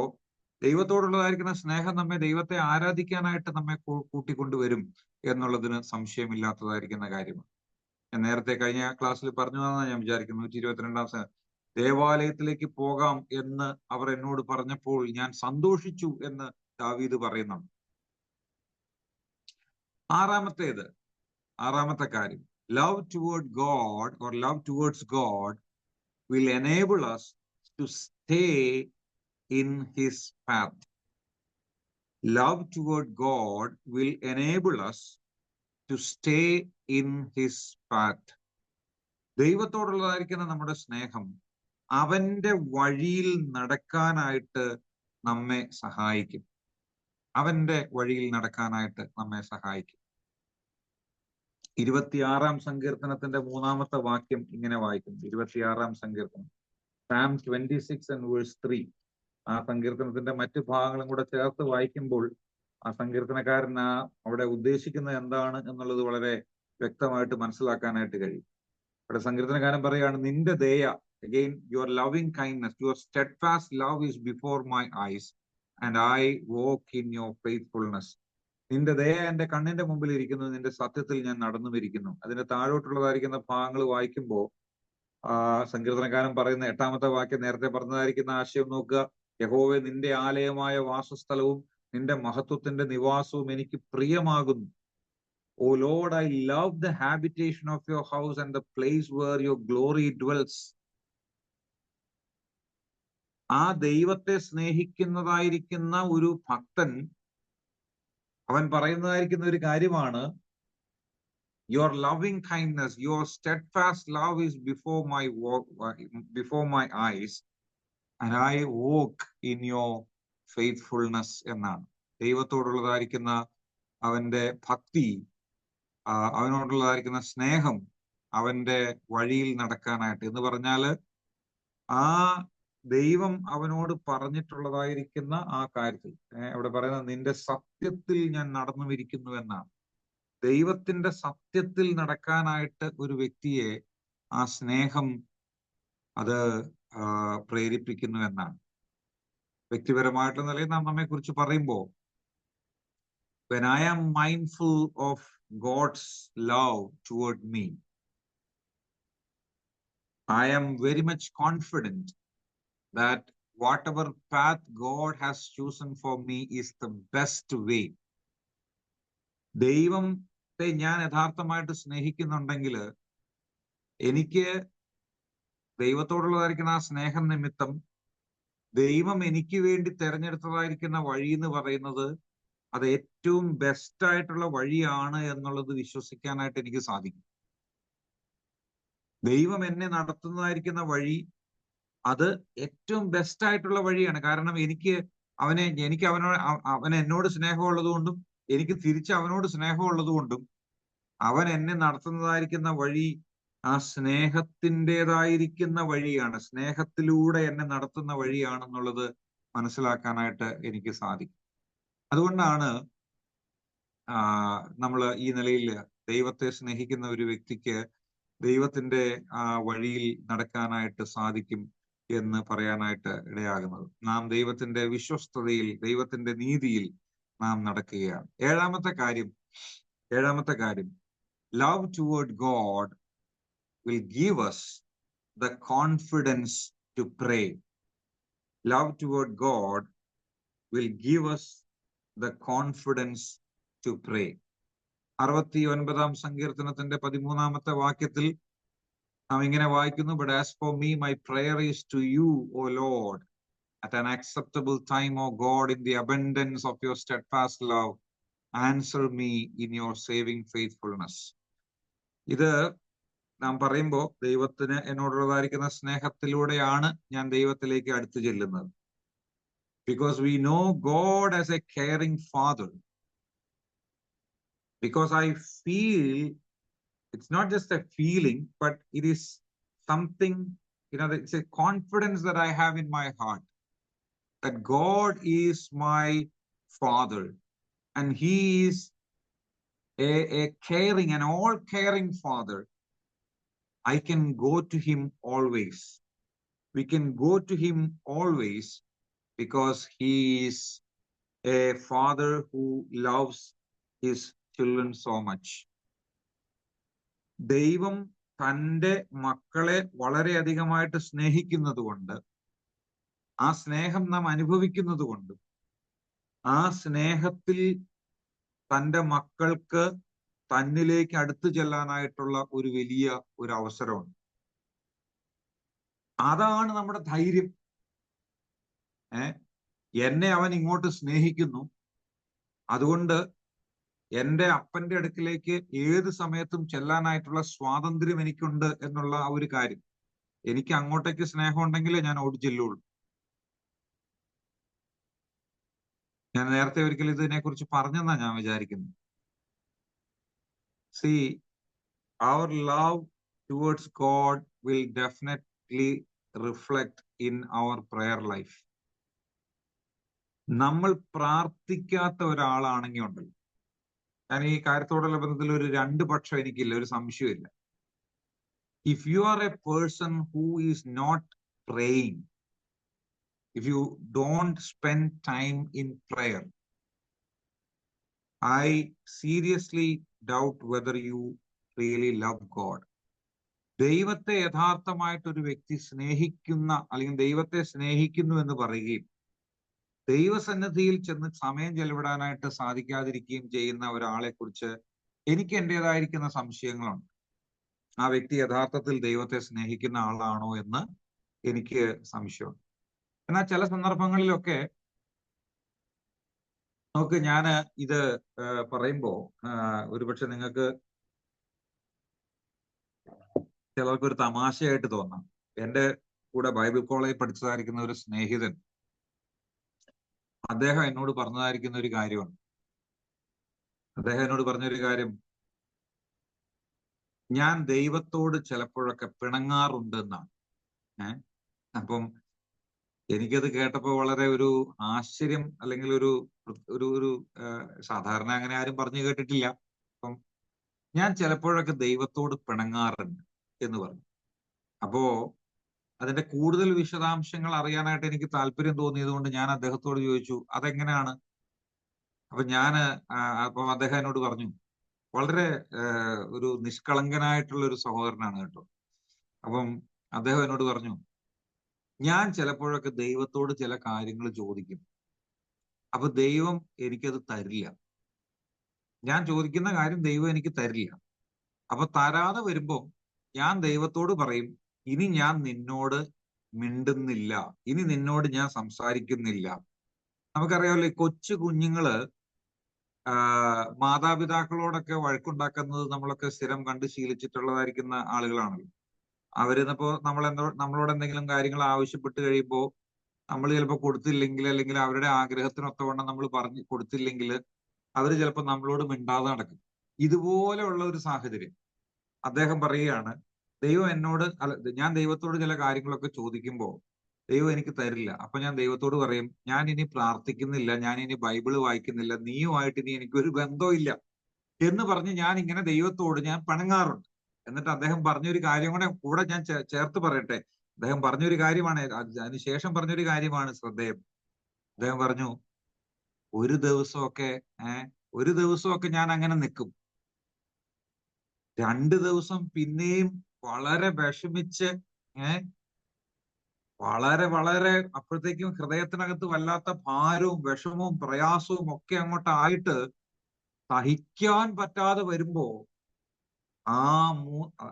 ദൈവത്തോടുള്ളതായിരിക്കുന്ന സ്നേഹം നമ്മെ ദൈവത്തെ ആരാധിക്കാനായിട്ട് നമ്മെ കൂട്ടിക്കൊണ്ടുവരും എന്നുള്ളതിന് സംശയമില്ലാത്തതായിരിക്കുന്ന കാര്യമാണ്. ഞാൻ നേരത്തെ കഴിഞ്ഞ ക്ലാസ്സിൽ പറഞ്ഞു എന്നാണ് ഞാൻ വിചാരിക്കുന്നു. 122 ദേവാലയത്തിലേക്ക് പോകാം എന്ന് അവർ എന്നോട് പറഞ്ഞപ്പോൾ ഞാൻ സന്തോഷിച്ചു എന്ന് ദാവീദ് പറയുന്നുണ്ട്. ആറാമത്തെ കാര്യം, love toward God or love towards God will enable us to stay in his path. Love toward God will enable us to stay in his path. ദൈവത്തോടുള്ളതായിരിക്കുന്ന നമ്മുടെ സ്നേഹം അവന്റെ വഴിയിൽ നടക്കാനായിട്ട് നമ്മെ സഹായിക്കും. അവന്റെ വഴിയിൽ നടക്കാനായിട്ട് നമ്മെ സഹായിക്കും. 26 സങ്കീർത്തനത്തിന്റെ 3 വാക്യം ഇങ്ങനെ വായിക്കുന്നു. 26 സങ്കീർത്തനം, Psalm 26 and verse 3. ആ സങ്കീർത്തനത്തിന്റെ മറ്റു ഭാഗങ്ങളും കൂടെ ചേർത്ത് വായിക്കുമ്പോൾ ആ സങ്കീർത്തനക്കാരൻ അവിടെ ഉദ്ദേശിക്കുന്നത് എന്താണ് എന്നുള്ളത് വളരെ വ്യക്തമായിട്ട് മനസ്സിലാക്കാനായിട്ട് കഴിയും. അവിടെ സങ്കീർത്തനക്കാരൻ പറയുകയാണ്, നിന്റെ ദയ, again your loving kindness, your steadfast love is before my eyes and I walk in your faithfulness. നിന്റെ ദയ എന്റെ കണ്ണിന്റെ മുമ്പിൽ ഇരിക്കുന്നു, നിന്റെ സത്യത്തിൽ ഞാൻ നടന്നുമിരിക്കുന്നു. അതിന്റെ താഴോട്ടുള്ളതായിരിക്കുന്ന ഭാഗങ്ങൾ വായിക്കുമ്പോൾ സങ്കീർത്തനക്കാരൻ പറയുന്ന 8 വാക്യം നേരത്തെ പറഞ്ഞതായിരിക്കുന്ന ആശയം നോക്കുക. യഹോവേ, നിന്റെ ആലയമായ വാസസ്ഥലവും നിന്റെ മഹത്വത്തിന്റെ നിവാസവും എനിക്ക് പ്രിയമാകുന്നു. O Lord, I love the habitation of your house and the place where your glory dwells. ആ ദൈവത്തെ സ്നേഹിക്കുന്നതായിരിക്കുന്ന ഒരു ഭക്തൻ അവൻ പറയുന്നതായിരിക്കുന്ന ഒരു കാര്യമാണ്, your loving kindness, your steadfast love is before my eyes and I walk in your faithfulness എന്നാണ്. ദൈവത്തോടുള്ളതായിരിക്കുന്ന അവന്റെ ഭക്തി, അവനോടുള്ളതായിരിക്കുന്ന സ്നേഹം അവന്റെ വഴിയിൽ നടക്കാനായിട്ട് എന്ന് പറഞ്ഞാല് ആ ദൈവം അവനോട് പറഞ്ഞിട്ടുള്ളതായിരിക്കുന്ന ആ കാര്യത്തിൽ അവിടെ പറയുന്നത് നിന്റെ സത്യത്തിൽ ഞാൻ നടന്നുമിരിക്കുന്നു എന്നാണ്. ദൈവത്തിന്റെ സത്യത്തിൽ നടക്കാനായിട്ട് ഒരു വ്യക്തിയെ ആ സ്നേഹം അത് പ്രേരിപ്പിക്കുന്നു എന്നാണ്. വ്യക്തിപരമായിട്ടുള്ള നിലയിൽ നാം നമ്മെ കുറിച്ച് പറയുമ്പോൾ, when I am mindful of God's love toward me, I am very much confident that whatever path God has chosen for me is the best way. ദൈവത്തെ ഞാൻ യഥാർത്ഥമായിട്ട് സ്നേഹിക്കുന്നുണ്ടെങ്കിൽ എനിക്ക് ദൈവത്തോടുള്ളതായിരിക്കുന്ന ആ സ്നേഹം നിമിത്തം ദൈവം എനിക്ക് വേണ്ടി തെരഞ്ഞെടുത്തതായിരിക്കുന്ന വഴി എന്ന് പറയുന്നത് അത് ഏറ്റവും ബെസ്റ്റ് ആയിട്ടുള്ള വഴിയാണ് എന്നുള്ളത് വിശ്വസിക്കാനായിട്ട് എനിക്ക് സാധിക്കും. ദൈവം എന്നെ നടത്തുന്നതായിരിക്കുന്ന വഴി അത് ഏറ്റവും ബെസ്റ്റ് ആയിട്ടുള്ള വഴിയാണ്. കാരണം എനിക്ക് അവൻ എന്നോട് സ്നേഹമുള്ളത് കൊണ്ടും എനിക്ക് തിരിച്ച് അവനോട് സ്നേഹമുള്ളത് കൊണ്ടും അവൻ എന്നെ നടത്തുന്നതായിരിക്കുന്ന വഴി ആ സ്നേഹത്തിൻ്റെതായിരിക്കുന്ന വഴിയാണ്, സ്നേഹത്തിലൂടെ എന്നെ നടത്തുന്ന വഴിയാണെന്നുള്ളത് മനസ്സിലാക്കാനായിട്ട് എനിക്ക് സാധിക്കും. അതുകൊണ്ടാണ് നമ്മൾ ഈ നിലയിൽ ദൈവത്തെ സ്നേഹിക്കുന്ന ഒരു വ്യക്തിക്ക് ദൈവത്തിന്റെ ആ വഴിയിൽ നടക്കാനായിട്ട് സാധിക്കും എന്ന് പറയാനായിട്ട് ഇടയാകുന്നത്. നാം ദൈവത്തിന്റെ വിശ്വസ്തതയിൽ, ദൈവത്തിന്റെ നീതിയിൽ നാം നടക്കുകയാണ്. ഏഴാമത്തെ കാര്യം, love toward God will give us the confidence to pray. Love toward God will give us the confidence to pray. 69 സങ്കീർത്തനത്തിന്റെ 13 വാക്യത്തിൽ നാം ഇങ്ങനെ വായിക്കുന്നു, but as for me, my prayer is to you, O Lord, at an acceptable time, O God, in the abundance of your steadfast love, answer me in your saving faithfulness. ഇത് നാം പറയുമ്പോൾ ദൈവത്തിന് എന്നോടുള്ളതായിരിക്കുന്ന സ്നേഹത്തിലൂടെയാണ് ഞാൻ ദൈവത്തിലേക്ക് അടുത്തു ചെല്ലുന്നത്. Because we know God as a caring father. Because I feel, it's not just a feeling, but it is something, it's a confidence that I have in my heart that God is my father and he is a caring, an all caring father. I can go to him always. We can go to him always because he is a father who loves his children so much. ദൈവം തൻ്റെ മക്കളെ വളരെയധികമായിട്ട് സ്നേഹിക്കുന്നത് കൊണ്ട്, ആ സ്നേഹം നാം അനുഭവിക്കുന്നത് കൊണ്ട്, ആ സ്നേഹത്തിൽ തൻ്റെ മക്കൾക്ക് തന്നിലേക്ക് അടുത്തു ചെല്ലാനായിട്ടുള്ള ഒരു വലിയ ഒരു അവസരമുണ്ട്. അതാണ് നമ്മുടെ ധൈര്യം. എന്നെ അവൻ ഇങ്ങോട്ട് സ്നേഹിക്കുന്നു, അതുകൊണ്ട് എൻ്റെ അപ്പന്റെ അടുക്കിലേക്ക് ഏത് സമയത്തും ചെല്ലാനായിട്ടുള്ള സ്വാതന്ത്ര്യം എനിക്കുണ്ട് എന്നുള്ള ആ ഒരു കാര്യം. എനിക്ക് അങ്ങോട്ടേക്ക് സ്നേഹം ഉണ്ടെങ്കിലേ ഞാൻ ഓടി ചെല്ലുള്ളൂ. ഞാൻ നേരത്തെ ഒരിക്കലും ഇതിനെക്കുറിച്ച് പറഞ്ഞെന്നാ ഞാൻ വിചാരിക്കുന്നു. See, our love towards God will definitely reflect in our prayer life. നമ്മൾ പ്രാർത്ഥിക്കാത്ത ഒരാളാണെങ്കിൽ ഉണ്ടല്ലോ, ഞാൻ ഈ കാര്യത്തോടുള്ള ബന്ധത്തിൽ ഒരു രണ്ട് പക്ഷം എനിക്കില്ല, ഒരു സംശയമില്ല. If you are a person who is not praying, if you don't spend time in prayer, I seriously doubt whether you really love God. ദൈവത്തെ യഥാർത്ഥമായിട്ടൊരു വ്യക്തി സ്നേഹിക്കുന്ന, അല്ലെങ്കിൽ ദൈവത്തെ സ്നേഹിക്കുന്നു എന്ന് പറയുകയും ദൈവസന്നിധിയിൽ ചെന്ന് സമയം ചെലവിടാനായിട്ട് സാധിക്കാതിരിക്കുകയും ചെയ്യുന്ന ഒരാളെ കുറിച്ച് എനിക്ക് എൻ്റെതായിരിക്കുന്ന സംശയങ്ങളുണ്ട്. ആ വ്യക്തി യഥാർത്ഥത്തിൽ ദൈവത്തെ സ്നേഹിക്കുന്ന ആളാണോ എന്ന് എനിക്ക് സംശയമുണ്ട്. എന്നാൽ ചില സന്ദർഭങ്ങളിലൊക്കെ നമുക്ക് ഞാൻ ഇത് പറയുമ്പോ ഒരുപക്ഷെ നിങ്ങൾക്ക് ചിലർക്കൊരു തമാശയായിട്ട് തോന്നാം. എൻ്റെ കൂടെ ബൈബിൾ കോളേജിൽ പഠിച്ചതായിരിക്കുന്ന ഒരു സ്നേഹിതൻ, അദ്ദേഹം എന്നോട് പറഞ്ഞതായിരിക്കുന്ന ഒരു കാര്യമാണ്. അദ്ദേഹം എന്നോട് പറഞ്ഞൊരു കാര്യം, ഞാൻ ദൈവത്തോട് ചിലപ്പോഴൊക്കെ പിണങ്ങാറുണ്ട് എന്നാണ്. അപ്പം എനിക്കത് കേട്ടപ്പോൾ വളരെ ഒരു ആശ്ചര്യം, അല്ലെങ്കിൽ ഒരു ഒരു സാധാരണ അങ്ങനെ ആരും പറഞ്ഞു കേട്ടിട്ടില്ല. അപ്പം ഞാൻ ചിലപ്പോഴൊക്കെ ദൈവത്തോട് പിണങ്ങാറുണ്ട് എന്ന് പറഞ്ഞു. അപ്പോ അതിന്റെ കൂടുതൽ വിശദാംശങ്ങൾ അറിയാനായിട്ട് എനിക്ക് താല്പര്യം തോന്നിയത് കൊണ്ട് ഞാൻ അദ്ദേഹത്തോട് ചോദിച്ചു, അതെങ്ങനെയാണ്? അപ്പം അദ്ദേഹം എന്നോട് പറഞ്ഞു, വളരെ ഒരു നിഷ്കളങ്കനായിട്ടുള്ള ഒരു സഹോദരനാണ് കേട്ടോ. അപ്പം അദ്ദേഹം എന്നോട് പറഞ്ഞു, ഞാൻ ചിലപ്പോഴൊക്കെ ദൈവത്തോട് ചില കാര്യങ്ങൾ ചോദിക്കും, അപ്പൊ ദൈവം എനിക്കത് തരില്ല. ഞാൻ ചോദിക്കുന്ന കാര്യം ദൈവം എനിക്ക് തരില്ല. അപ്പൊ തരാതെ വരുമ്പോ ഞാൻ ദൈവത്തോട് പറയും, ഇനി ഞാൻ നിന്നോട് മിണ്ടുന്നില്ല, ഇനി നിന്നോട് ഞാൻ സംസാരിക്കുന്നില്ല. നമുക്കറിയാമല്ലോ, ഈ കൊച്ചു കുഞ്ഞുങ്ങള് മാതാപിതാക്കളോടൊക്കെ വഴക്കുണ്ടാക്കുന്നത് നമ്മളൊക്കെ സ്ഥിരം കണ്ട് ശീലിച്ചിട്ടുള്ളതായിരിക്കുന്ന ആളുകളാണല്ലോ. അവരിന്നിപ്പോ നമ്മളോട് എന്തെങ്കിലും കാര്യങ്ങൾ ആവശ്യപ്പെട്ട് കഴിയുമ്പോൾ നമ്മൾ ചിലപ്പോൾ കൊടുത്തില്ലെങ്കിൽ, അല്ലെങ്കിൽ അവരുടെ ആഗ്രഹത്തിനൊത്തവണ്ണം നമ്മൾ പറഞ്ഞു കൊടുത്തില്ലെങ്കിൽ അവർ ചിലപ്പോൾ നമ്മളോട് മിണ്ടാതെ നടക്കും. ഇതുപോലെയുള്ള ഒരു സാഹചര്യം അദ്ദേഹം പറയുകയാണ്, ദൈവം എന്നോട് ഞാൻ ദൈവത്തോട് ചില കാര്യങ്ങളൊക്കെ ചോദിക്കുമ്പോൾ ദൈവം എനിക്ക് തരില്ല. അപ്പൊ ഞാൻ ദൈവത്തോട് പറയും, ഞാൻ ഇനി പ്രാർത്ഥിക്കുന്നില്ല, ഞാൻ ഇനി ബൈബിള് വായിക്കുന്നില്ല, നീയുമായിട്ട് ഇനി എനിക്കൊരു ബന്ധമില്ല എന്ന് പറഞ്ഞ് ഞാൻ ഇങ്ങനെ ദൈവത്തോട് ഞാൻ പിണങ്ങാറുണ്ട്. എന്നിട്ട് അദ്ദേഹം പറഞ്ഞൊരു കാര്യം കൂടെ ഞാൻ ചേർത്ത് പറയട്ടെ. അദ്ദേഹം പറഞ്ഞൊരു കാര്യമാണ്, അതിനുശേഷം പറഞ്ഞൊരു കാര്യമാണ് ശ്രദ്ധേയം. അദ്ദേഹം പറഞ്ഞു, ഒരു ദിവസമൊക്കെ ഒരു ദിവസമൊക്കെ ഞാൻ അങ്ങനെ നിൽക്കും, 2 ദിവസം പിന്നെയും വളരെ വിഷമിച്ച് വളരെ വളരെ അപ്പോഴത്തേക്കും ഹൃദയത്തിനകത്ത് വല്ലാത്ത ഭാരവും വിഷമവും പ്രയാസവും ഒക്കെ അങ്ങോട്ടായിട്ട് സഹിക്കാൻ പറ്റാതെ വരുമ്പോ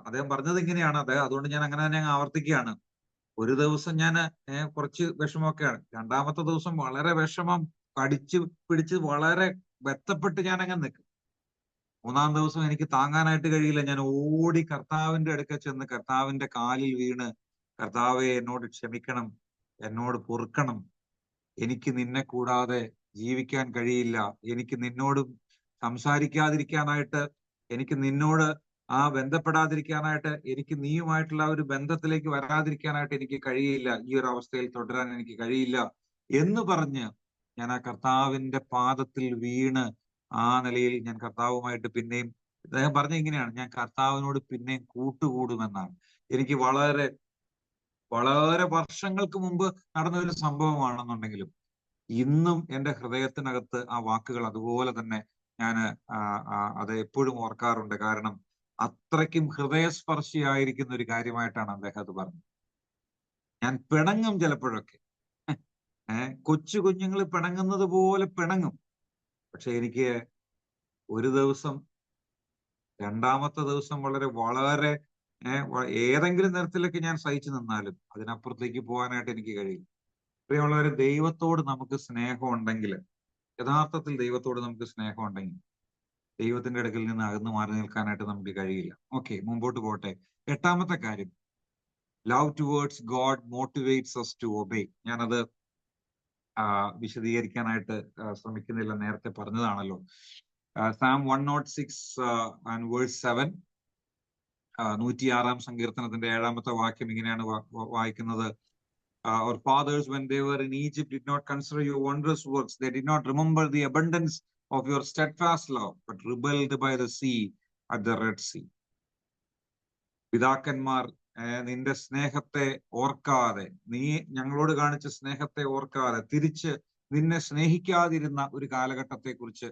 അദ്ദേഹം പറഞ്ഞത് ഇങ്ങനെയാണ്. അതുകൊണ്ട് ഞാൻ അങ്ങനെ തന്നെ ആവർത്തിക്കുകയാണ്. ഒരു ദിവസം ഞാൻ കുറച്ച് വിഷമമൊക്കെയാണ്, 2-ാമത്തെ ദിവസം വളരെ വിഷമം കടിച്ചു പിടിച്ച് വളരെ ബന്ധപ്പെട്ട് ഞാൻ അങ്ങനെ നിൽക്കും. 3-ാം ദിവസം എനിക്ക് താങ്ങാനായിട്ട് കഴിയില്ല, ഞാൻ ഓടി കർത്താവിന്റെ അടുക്കൽ ചെന്ന് കർത്താവിന്റെ കാലിൽ വീണ്, കർത്താവെ എന്നോട് ക്ഷമിക്കണം, എന്നോട് പൊറുക്കണം, എനിക്ക് നിന്നെ കൂടാതെ ജീവിക്കാൻ കഴിയില്ല, എനിക്ക് നിന്നോട് സംസാരിക്കാതിരിക്കാനായിട്ട്, എനിക്ക് നിന്നോട് ബന്ധപ്പെടാതിരിക്കാനായിട്ട്, എനിക്ക് നീയുമായിട്ടുള്ള ഒരു ബന്ധത്തിലേക്ക് വരാതിരിക്കാനായിട്ട് എനിക്ക് കഴിയില്ല, ഈ ഒരു അവസ്ഥയിൽ തുടരാൻ എനിക്ക് കഴിയില്ല എന്ന് പറഞ്ഞ് ഞാൻ ആ കർത്താവിന്റെ പാദത്തിൽ വീണ് ആ നിലയിൽ ഞാൻ കർത്താവുമായിട്ട് പിന്നെയും, അദ്ദേഹം പറഞ്ഞ ഇങ്ങനെയാണ്, ഞാൻ കർത്താവിനോട് പിന്നെയും കൂട്ടുകൂടുമെന്നാണ്. എനിക്ക് വളരെ വളരെ വർഷങ്ങൾക്ക് മുമ്പ് നടന്ന ഒരു സംഭവമാണെന്നുണ്ടെങ്കിലും ഇന്നും എന്റെ ഹൃദയത്തിനകത്ത് ആ വാക്കുകൾ അതുപോലെ തന്നെ ഞാൻ അത് എപ്പോഴും ഓർക്കാറുണ്ട്. കാരണം അത്രയ്ക്കും ഹൃദയസ്പർശിയായിരിക്കുന്ന ഒരു കാര്യമായിട്ടാണ് അദ്ദേഹം അത് പറഞ്ഞത്. ഞാൻ പിണങ്ങും ചിലപ്പോഴൊക്കെ, കൊച്ചു കുഞ്ഞുങ്ങൾ പിണങ്ങുന്നത് പോലെ പിണങ്ങും. പക്ഷെ എനിക്ക് ഒരു ദിവസം, 2-ാമത്തെ ദിവസം വളരെ വളരെ ഏതെങ്കിലും തരത്തിലൊക്കെ ഞാൻ സഹിച്ചു നിന്നാലും അതിനപ്പുറത്തേക്ക് പോകാനായിട്ട് എനിക്ക് കഴിയും. പ്രിയമുള്ളവരെ, ദൈവത്തോട് നമുക്ക് സ്നേഹം ഉണ്ടെങ്കിൽ, യഥാർത്ഥത്തിൽ ദൈവത്തോട് നമുക്ക് സ്നേഹം ഉണ്ടെങ്കിൽ ദൈവത്തിന്റെ അടുക്കൽ നിന്ന് അകന്നു മാറി നിൽക്കാനായിട്ട് നമുക്ക് കഴിയില്ല. ഓക്കെ, മുമ്പോട്ട് പോട്ടെ. 8-ാമത്തെ കാര്യം, love towards God motivates us to obey. ഞാനത് വിശദീകരിക്കാനായിട്ട് ശ്രമിക്കുന്നില്ല, നേരത്തെ പറഞ്ഞതാണല്ലോ. Psalm 106 and verse 7, 106-ാം സങ്കീർത്തനത്തിന്റെ 7-ാമത്തെ വാക്യം ഇങ്ങനെയാണ് വായിക്കുന്നത്. Our fathers, when they were in Egypt, did not consider your wondrous works. They did not remember the abundance of your steadfast love, but rebelled by the sea at the Red Sea. പിതാക്കന്മാർ നിന്റെ സ്നേഹത്തെ ഓർക്കാതെ, നീ ഞങ്ങളോട് കാണിച്ച സ്നേഹത്തെ ഓർക്കാതെ തിരിച്ച് നിന്നെ സ്നേഹിക്കാതിരുന്ന ഒരു കാലഘട്ടത്തെ കുറിച്ച്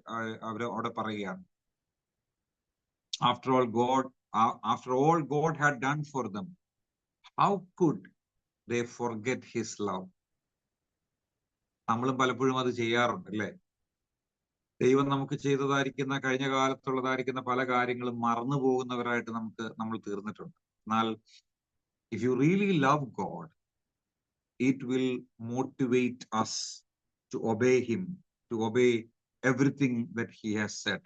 അവിടെ പറയുകയാണ്. After all God had done for them, how could they forget his love? നമ്മളും പലപ്പോഴും അത് ചെയ്യാറുണ്ട്, അല്ലേ? ദൈവം നമുക്ക് ചെയ്തതായിരിക്കുന്ന, കഴിഞ്ഞ കാലത്തുള്ളതായിരിക്കുന്ന പല കാര്യങ്ങളും മറന്നു പോകുന്നവരായിട്ട് നമ്മൾ തീർന്നിട്ടുണ്ട്. എന്നാൽ if you really love God, it will motivate us to obey him, to obey everything that he has said.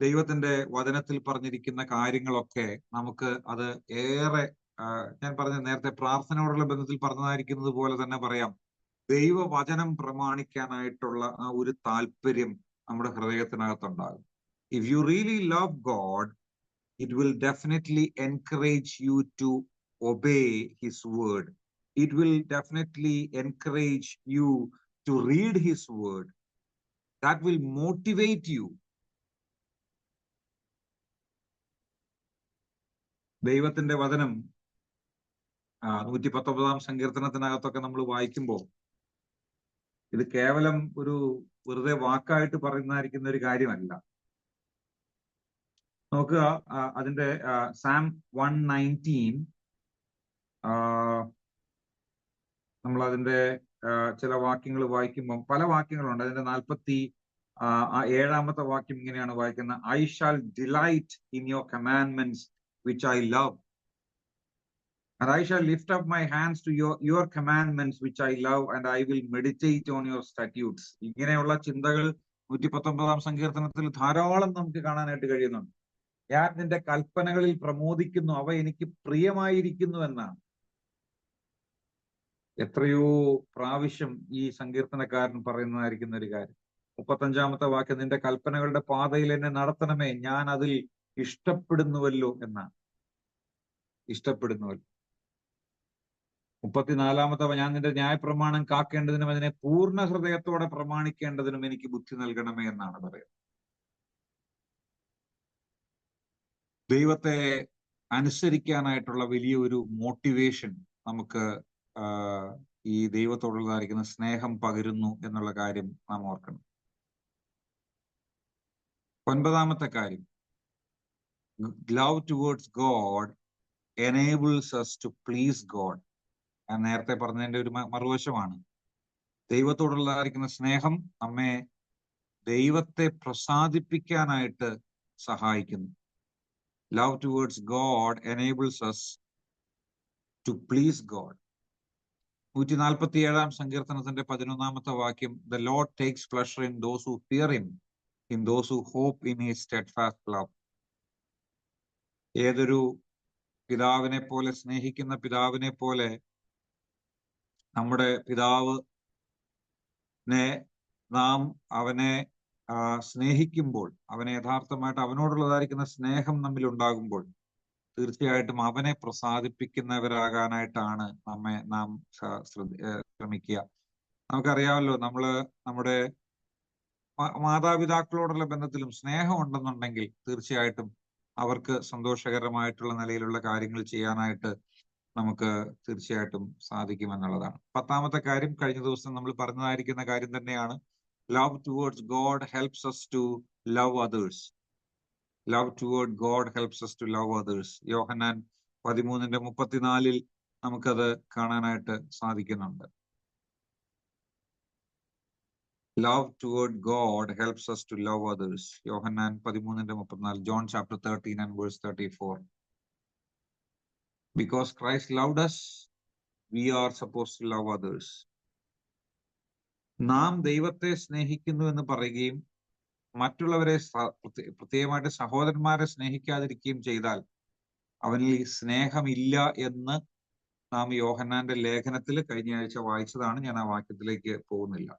ദൈവത്തിന്റെ വചനത്തിൽ പറഞ്ഞിരിക്കുന്ന കാര്യങ്ങളൊക്കെ നമുക്ക് അത് ഏറെ, ഞാൻ പറഞ്ഞ നേരത്തെ പ്രാർത്ഥനയോടുള്ള ബന്ധത്തിൽ പറഞ്ഞതായിരിക്കുന്നത് പോലെ തന്നെ പറയാം, ദൈവവചനം പ്രമാണിക്കാനായിട്ടുള്ള ആ ഒരു താല്പര്യം നമ്മുടെ ഹൃദയത്തിനകത്തുണ്ടാകും. If you really love God, it will definitely encourage you to obey his word. It will definitely encourage you to read his word. That will motivate you. ദൈവത്തിന്റെ വചനം 119-ാം സങ്കീർത്തനത്തിനകത്തൊക്കെ നമ്മൾ വായിക്കുമ്പോൾ ഇത് കേവലം ഒരു വെറുതെ വാക്കായിട്ട് പറയുന്നതായിരിക്കുന്ന ഒരു കാര്യമല്ല. നോക്കുക, അതിന്റെ Psalm 119, നമ്മൾ അതിന്റെ ചില വാക്യങ്ങൾ വായിക്കുമ്പോൾ, പല വാക്യങ്ങളുണ്ട്. അതിന്റെ 47-ാമത്തെ വാക്യം ഇങ്ങനെയാണ് വായിക്കുന്നത്, I shall delight in your commandments which I love. And I shall lift up my hands to your commandments which I love, and I will meditate on your statutes. ഇങ്ങനെയുള്ള ചിന്തകൾ 119 സങ്കീർത്തനത്തിൽ ധാരാളം നമുക്ക് കാണാനായിട്ട് കഴിയുന്നുണ്ട്. ഞാൻ നിന്റെ കൽപ്പനകളിൽ പ്രമോദിക്കുന്നു, അവ എനിക്ക് പ്രിയമായിരിക്കുന്നു എന്നാണ്. എത്രയോ പ്രാവശ്യം ഈ സങ്കീർത്തനക്കാരൻ പറയുന്നതായിരിക്കുന്ന ഒരു കാര്യം. 35-ാമത്തെ വാക്യം, നിന്റെ കൽപ്പനകളുടെ പാതയിൽ എന്നെ നടത്തണമേ, ഞാൻ അതിൽ ഇഷ്ടപ്പെടുന്നുവല്ലോ എന്നാണ്. ഇഷ്ടപ്പെടുന്നുവല്ലോ. 34-ാമത്തെ, ഞാൻ നിന്റെ ന്യായപ്രമാണം കാക്കേണ്ടതിനും അതിനെ പൂർണ്ണ ഹൃദയത്തോടെ പ്രമാണിക്കേണ്ടതിനും എനിക്ക് ബുദ്ധി നൽകണമേ എന്നാണ് പറയുന്നത്. ദൈവത്തെ അനുസരിക്കാനായിട്ടുള്ള വലിയൊരു മോട്ടിവേഷൻ നമുക്ക് ഈ ദൈവത്തോടുള്ളതായിരിക്കുന്ന സ്നേഹം പകരുന്നു എന്നുള്ള കാര്യം നാം ഓർക്കണം. 9-ാമത്തെ കാര്യം, love towards God enables us to please God. ഞാൻ നേരത്തെ പറഞ്ഞതിന്റെ ഒരു മറുവശമാണ്. ദൈവത്തോടുള്ളതായിരിക്കുന്ന സ്നേഹം നമ്മെ ദൈവത്തെ പ്രസാദിപ്പിക്കാനായിട്ട് സഹായിക്കുന്നു. Love towards God enables us to please God. 147-ാം സങ്കീർത്തനത്തിന്റെ 11-ാമത്തെ വാക്യം, The Lord takes pleasure in those who fear him, in those who hope in his steadfast love. ഏതൊരു പിതാവിനെ പോലെ, സ്നേഹിക്കുന്ന പിതാവിനെ പോലെ നമ്മുടെ പിതാവിനെ നാം അവനെ സ്നേഹിക്കുമ്പോൾ, അവനെ യഥാർത്ഥമായിട്ട് അവനോടുള്ളതായിരിക്കുന്ന സ്നേഹം നമ്മിൽ ഉണ്ടാകുമ്പോൾ തീർച്ചയായിട്ടും അവനെ പ്രസാദിപ്പിക്കുന്നവരാകാനായിട്ടാണ് നാം ശ്രമിക്കുക. നമുക്കറിയാമല്ലോ, നമ്മുടെ മാതാപിതാക്കളോടുള്ള ബന്ധത്തിലും സ്നേഹം ഉണ്ടെന്നുണ്ടെങ്കിൽ തീർച്ചയായിട്ടും അവർക്ക് സന്തോഷകരമായിട്ടുള്ള നിലയിലുള്ള കാര്യങ്ങൾ ചെയ്യാനായിട്ട് നമുക്ക് തീർച്ചയായിട്ടും സാധിക്കുമെന്നുള്ളതാണ്. 10-ാമത്തെ കാര്യം, കഴിഞ്ഞ ദിവസം നമ്മൾ പറഞ്ഞതായിരിക്കുന്ന കാര്യം തന്നെയാണ്. Love towards God helps us to love others. Love toward God helps us to love others. യോഹന്നാൻ 13:34 നമുക്കത് കാണാനായിട്ട് സാധിക്കുന്നുണ്ട്. Love toward God helps us to love others. Yohannan 13:34. John chapter 13 and verse 34. Because Christ loved us, we are supposed to love others. നാം ദൈവത്തെ സ്നേഹിക്കുന്നു എന്ന് പറയുകയും മറ്റുള്ളവരെ, പ്രത്യേകമായിട്ട് സഹോദരന്മാരെ സ്നേഹിക്കാതിരിക്കുകയും ചെയ്താൽ അവനിൽ സ്നേഹമില്ല എന്ന് നാം യോഹന്നാന്റെ ലേഖനത്തിൽ കഴിഞ്ഞ ആഴ്ച വായിച്ചതാണ്. ഞാൻ ആ വാക്യത്തിലേക്ക് പോകുന്നില്ല.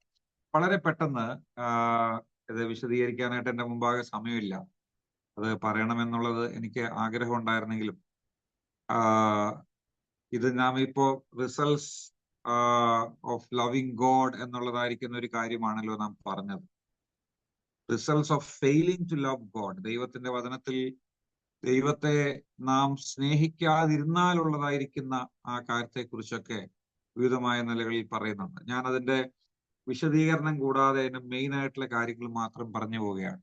വളരെ പെട്ടെന്ന് ഇത് വിശദീകരിക്കാനായിട്ട് എന്റെ മുമ്പാകെ സമയമില്ല. അത് പറയണമെന്നുള്ളത് എനിക്ക് ആഗ്രഹം ഉണ്ടായിരുന്നെങ്കിലും ഇത് നാം ഇപ്പോ റിസൾട്ട്സ് ഓഫ് ലവിങ് ഗോഡ് എന്നുള്ളതായിരിക്കുന്ന ഒരു കാര്യമാണല്ലോ നാം പറഞ്ഞത്. Results of failing to love God. ദൈവത്തിന്റെ വചനത്തിൽ ദൈവത്തെ നാം സ്നേഹിക്കാതിരുന്നാലുള്ളതായിരിക്കുന്ന ആ കാര്യത്തെക്കുറിച്ചൊക്കെ വിവിധമായ നിലകളിൽ പറയുന്നുണ്ട്. ഞാൻ അതിന്റെ വിശദീകരണം കൂടാതെ അതിന്റെ മെയിൻ ആയിട്ടുള്ള കാര്യങ്ങൾ മാത്രം പറഞ്ഞു പോവുകയാണ്.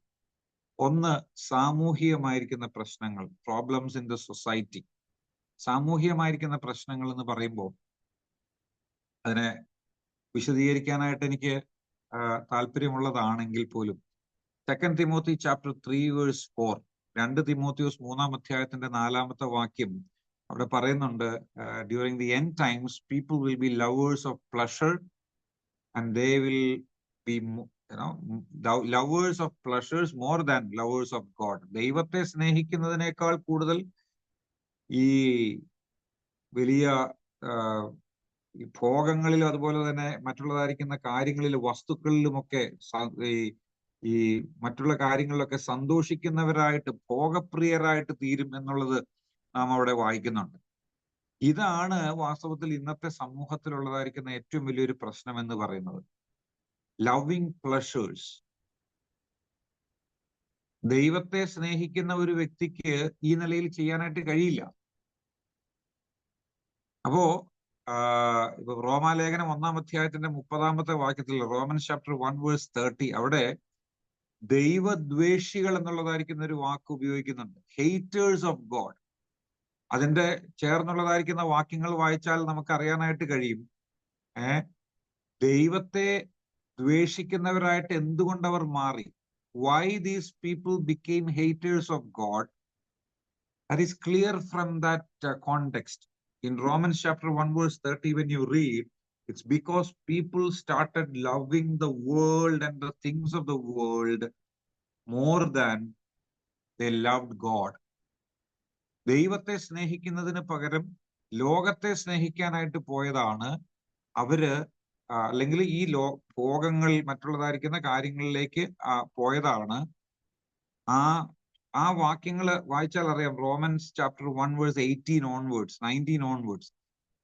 ഒന്ന്, സാമൂഹികമായിരിക്കുന്ന പ്രശ്നങ്ങൾ, പ്രോബ്ലംസ് ഇൻ ദ സൊസൈറ്റി. സാമൂഹികമായിരിക്കുന്ന പ്രശ്നങ്ങൾ എന്ന് പറയുമ്പോൾ അതിനെ വിശദീകരിക്കാനായിട്ട് എനിക്ക് താല്പര്യമുള്ളതാണെങ്കിൽ പോലും 2 Timothy chapter 3 verse 4, 2 തിമോത്തിയോസ് 3-ാം അധ്യായത്തിന്റെ 4-ാമത്തെ വാക്യം അവിടെ പറയുന്നുണ്ട്, during the end times people will be lovers of pleasure and they will be lovers of pleasures more than lovers of God. ദൈവത്തെ സ്നേഹിക്കുന്നതിനേക്കാൾ കൂടുതൽ ഈ വലിയ ഭോഗങ്ങളിലും അതുപോലെ തന്നെ മറ്റുള്ളതായിരിക്കുന്ന കാര്യങ്ങളിലും വസ്തുക്കളിലുമൊക്കെ ഈ മറ്റുള്ള കാര്യങ്ങളിലൊക്കെ സന്തോഷിക്കുന്നവരായിട്ട്, ഭോഗപ്രിയരായിട്ട് തീരും എന്നുള്ളത് നാം അവിടെ വായിക്കുന്നുണ്ട്. ഇതാണ് വാസ്തവത്തിൽ ഇന്നത്തെ സമൂഹത്തിലുള്ളതായിരിക്കുന്ന ഏറ്റവും വലിയൊരു പ്രശ്നം എന്ന് പറയുന്നത്. Loving pleasures. ദൈവത്തെ സ്നേഹിക്കുന്ന ഒരു വ്യക്തിക്ക് ഈ നിലയിൽ ചെയ്യാനായിട്ട് കഴിയില്ല. അപ്പോ ഇപ്പൊ റോമാലേഖനം 1-ാം അധ്യായത്തിന്റെ 30-ാമത്തെ വാക്യത്തിൽ, റോമൻസ് ചാപ്റ്റർ 1 verse 30, അവിടെ ദൈവദ്വേഷികൾ എന്നുള്ളതായിരിക്കുന്ന ഒരു വാക്ക് ഉപയോഗിക്കുന്നുണ്ട്, ഹേറ്റേഴ്സ് ഓഫ് ഗോഡ്. അതിന്റെ ചേർന്നുള്ളതായിരിക്കുന്ന വാക്യങ്ങൾ വായിച്ചാൽ നമുക്ക് അറിയാനായിട്ട് കഴിയും, ദൈവത്തെ ദ്വേഷിക്കുന്നവരായിട്ട് എന്തുകൊണ്ട് അവർ മാറി. Why these people became haters of God? That is clear from that context. In Romans chapter 1 verse 30, when you read, it's because people started loving the world and the things of the world more than they loved God. ദൈവത്തെ സ്നേഹിക്കുന്നതിന് പകരം ലോകത്തെ സ്നേഹിക്കാനായിട്ട് പോയതാണ് അവര്, അല്ലെങ്കിൽ ഈ ഭോഗങ്ങൾ മറ്റുള്ളതായിരിക്കുന്ന കാര്യങ്ങളിലേക്ക് പോയതാണ്. ആ വാക്യങ്ങൾ വായിച്ചാൽ അറിയാം. Romans chapter 1 verse 18 onwards 19 onwards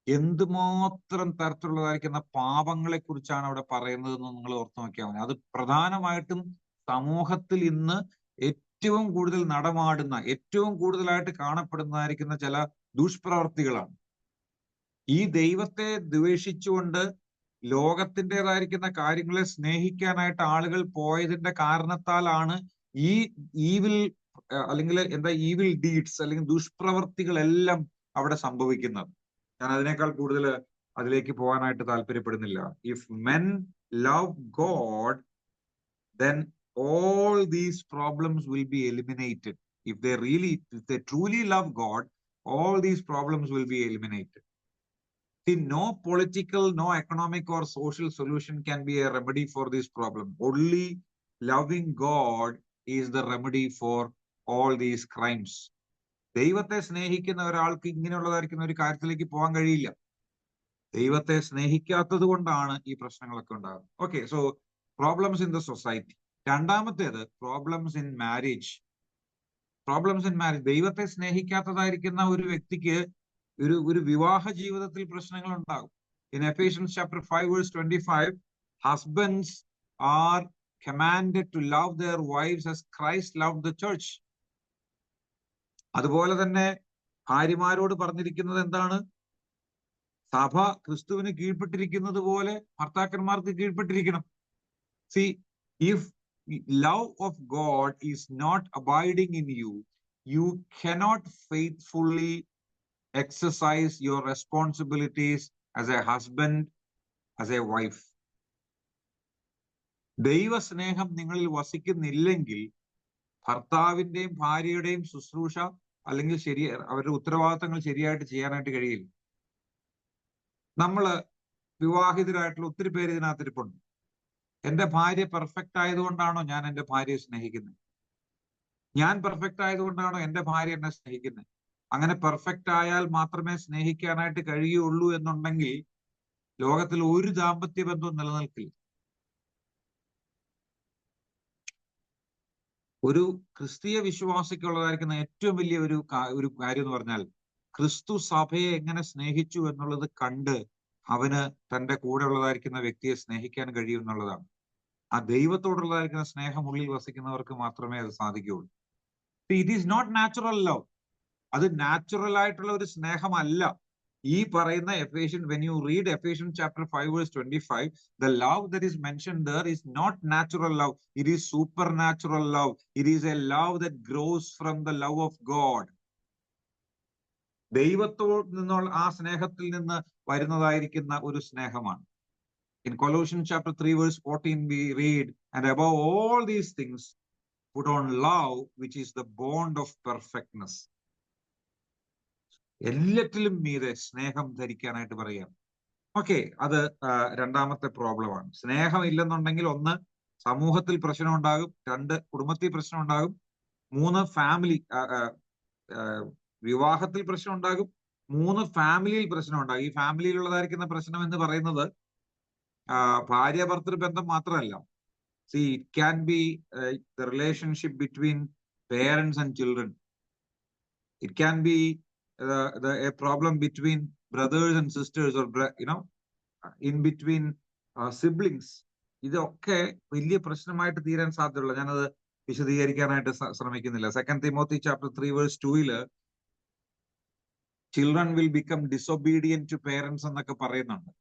എന്തുമാത്രം തരത്തിലുള്ളതായിരിക്കുന്ന പാപങ്ങളെ കുറിച്ചാണ് അവിടെ പറയുന്നതെന്ന് നിങ്ങൾ ഓർത്തു നോക്കിയാൽ മതി. അത് പ്രധാനമായിട്ടും സമൂഹത്തിൽ ഇന്ന് ഏറ്റവും കൂടുതൽ നടമാടുന്ന, ഏറ്റവും കൂടുതലായിട്ട് കാണപ്പെടുന്നതായിരിക്കുന്ന ചില ദുഷ്പ്രവർത്തികളാണ്. ഈ ദൈവത്തെ ദ്വേഷിച്ചുകൊണ്ട് ലോകത്തിൻ്റെതായിരിക്കുന്ന കാര്യങ്ങളെ സ്നേഹിക്കാനായിട്ട് ആളുകൾ പോയതിന്റെ കാരണത്താലാണ് ഈ ഈവിൽ അല്ലെങ്കിൽ ഈവിൽ ഡീഡ്സ് അല്ലെങ്കിൽ ദുഷ്പ്രവർത്തികളെല്ലാം അവിടെ സംഭവിക്കുന്നത്. ഞാൻ അതിനേക്കാൾ കൂടുതൽ അതിലേക്ക് പോകാനായിട്ട് താല്പര്യപ്പെടുന്നില്ല. If men love God, then all these problems will be eliminated. If they truly love God, all these problems will be eliminated. See, no political, no economic or social solution can be a remedy for this problem. Only loving God is the remedy for all these crimes. ദൈവത്തെ സ്നേഹിക്കുന്ന ഒരാൾക്ക് ഇങ്ങനെയുള്ളതായിരിക്കുന്ന ഒരു കാര്യത്തിലേക്ക് പോകാൻ കഴിയില്ല. ദൈവത്തെ സ്നേഹിക്കാത്തത് കൊണ്ടാണ് ഈ പ്രശ്നങ്ങളൊക്കെ ഉണ്ടാകുന്നത്. Okay, so problems in the society. രണ്ടാമത്തേത് problems in marriage. Problems in marriage. ദൈവത്തെ സ്നേഹിക്കാത്തതായിരിക്കുന്ന ഒരു വ്യക്തിക്ക് ഒരു വിവാഹ ജീവിതത്തിൽ പ്രശ്നങ്ങൾ ഉണ്ടാകും. In Ephesians chapter 5 verse 25, husbands are commanded to love their wives as Christ loved the church. അതുപോലെ തന്നെ ഭാര്യമാരോട് പറഞ്ഞിരിക്കുന്നത് എന്താണ്? സഭ ക്രിസ്തുവിന് കീഴ്പ്പെട്ടിരിക്കുന്നത് പോലെ ഭർത്താക്കന്മാർക്ക് കീഴ്പ്പെട്ടിരിക്കണം. See, if love of God is not abiding in you, you cannot faithfully exercise your responsibilities as a husband, as a wife. ദൈവസ്നേഹം നിങ്ങളിൽ വസിക്കുന്നില്ലെങ്കിൽ ഭർത്താവിന്റെയും ഭാര്യയുടെയും ശുശ്രൂഷ അല്ലെങ്കിൽ അവരുടെ ഉത്തരവാദിത്തങ്ങൾ ശരിയായിട്ട് ചെയ്യാനായിട്ട് കഴിയില്ല. നമ്മള് വിവാഹിതരായിട്ടുള്ള ഒത്തിരി പേര് ഇതിനകത്തിരിപ്പുണ്ട്. എന്റെ ഭാര്യ പെർഫെക്റ്റ് ആയതുകൊണ്ടാണോ ഞാൻ എന്റെ ഭാര്യയെ സ്നേഹിക്കുന്നത്? ഞാൻ പെർഫെക്റ്റ് ആയതുകൊണ്ടാണോ എന്റെ ഭാര്യ എന്നെ സ്നേഹിക്കുന്നത്? അങ്ങനെ പെർഫെക്റ്റ് ആയാൽ മാത്രമേ സ്നേഹിക്കാനായിട്ട് കഴിയുള്ളൂ എന്നുണ്ടെങ്കിൽ ലോകത്തിൽ ഒരു ദാമ്പത്യ ബന്ധവും നിലനിൽക്കില്ല. ഒരു ക്രിസ്തീയ വിശ്വാസിക്കുള്ളതായിരിക്കുന്ന ഏറ്റവും വലിയ ഒരു കാര്യം എന്ന് പറഞ്ഞാൽ ക്രിസ്തു സഭയെ എങ്ങനെ സ്നേഹിച്ചു എന്നുള്ളത് കണ്ട് അവന് തന്റെ കൂടെ ഉള്ളതായിരിക്കുന്ന വ്യക്തിയെ സ്നേഹിക്കാൻ കഴിയും എന്നുള്ളതാണ്. ആ ദൈവത്തോടുള്ളതായിരിക്കുന്ന സ്നേഹം ഉള്ളിൽ വസിക്കുന്നവർക്ക് മാത്രമേ അത് സാധിക്കുകയുള്ളൂ. It is not natural love. അത് നാച്ചുറൽ ആയിട്ടുള്ള ഒരു സ്നേഹമല്ല. ഈ പറയുന്ന when you read Ephesians chapter 5 verse 25, the love that is mentioned there is not natural love. It is supernatural love. It is a love that grows from the love of God. ദൈവത്തോട് നിന്നുള്ള ആ സ്നേഹത്തിൽ നിന്ന് വരുന്നതായിരിക്കുന്ന ഒരു സ്നേഹമാണ്. In Colossians chapter 3 verse 14 we read, and above all these things put on love, which is the bond of perfectness. എല്ലാറ്റിലും മീതെ സ്നേഹം ധരിക്കാനായിട്ട് പറയാം. ഓക്കെ, അത് രണ്ടാമത്തെ പ്രോബ്ലമാണ്. സ്നേഹം ഇല്ലെന്നുണ്ടെങ്കിൽ 1 സമൂഹത്തിൽ പ്രശ്നം ഉണ്ടാകും, 2 കുടുംബത്തിൽ പ്രശ്നം ഉണ്ടാകും, 3 ഫാമിലി വിവാഹത്തിൽ പ്രശ്നം ഉണ്ടാകും, 3 ഫാമിലിയിൽ പ്രശ്നം ഉണ്ടാകും. ഈ ഫാമിലിയിലുള്ളതായിരിക്കുന്ന പ്രശ്നം എന്ന് പറയുന്നത് ഭാര്യ ഭർത്തൃ ബന്ധം മാത്രമല്ല. See, it can be the relationship between parents and children. It can be a problem between brothers and sisters, or in between siblings. ഇതൊക്കെ വലിയ പ്രശ്നമായിട്ട് തീരാൻ സാധ്യതയുള്ള. ഞാനത് വിശദീകരിക്കാനായിട്ട് ശ്രമിക്കുന്നില്ല. 2 Timothy chapter 3 verse 2 children will become disobedient to parents എന്നൊക്കെ പറയുന്നുണ്ട്.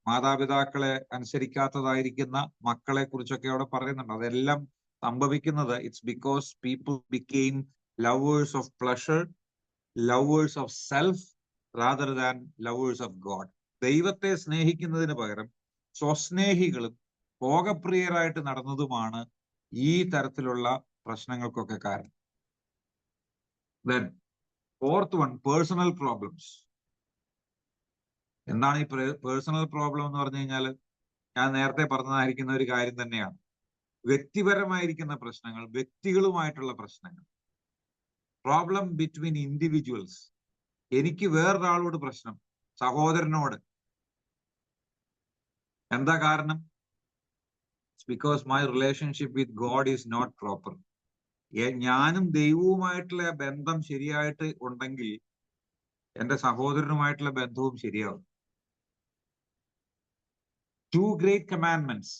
മാതാപിതാക്കളെ അനുസരിക്കാത്തതായിരിക്കുന്ന മക്കളെ കുറിച്ചൊക്കെ അവിടെ പറയുന്നുണ്ട്. അതെല്ലാം സംഭവിക്കുന്നത് it's because people became lovers of pleasure, lovers of self rather than lovers of God. ദൈവത്തെ സ്നേഹിക്കുന്നതിന് പകരം സ്വസ്നേഹികളും ഭോഗപ്രിയരായിട്ട് നടന്നതുമാണ് ഈ തരത്തിലുള്ള പ്രശ്നങ്ങൾക്കൊക്കെ കാരണം. Then fourth one, personal problems. എന്താണ് ഈ പേഴ്സണൽ പ്രോബ്ലം എന്ന് പറഞ്ഞു കഴിഞ്ഞാൽ, ഞാൻ നേരത്തെ പറഞ്ഞതായിരിക്കുന്ന ഒരു കാര്യം തന്നെയാണ്. വ്യക്തിപരമായിരിക്കുന്ന പ്രശ്നങ്ങൾ, വ്യക്തികളുമായിട്ടുള്ള പ്രശ്നങ്ങൾ, പ്രോബ്ലം ബിറ്റ്വീൻ ഇൻഡിവിജ്വൽസ്. എനിക്ക് വേറൊരാളോട് പ്രശ്നം, സഹോദരനോട്. എന്താ കാരണം? Because my relationship with God is not proper. ഞാനും ദൈവവുമായിട്ടുള്ള ബന്ധം ശരിയായിട്ട് ഉണ്ടെങ്കിൽ എന്റെ സഹോദരനുമായിട്ടുള്ള ബന്ധവും ശരിയാവും. Two great commandments.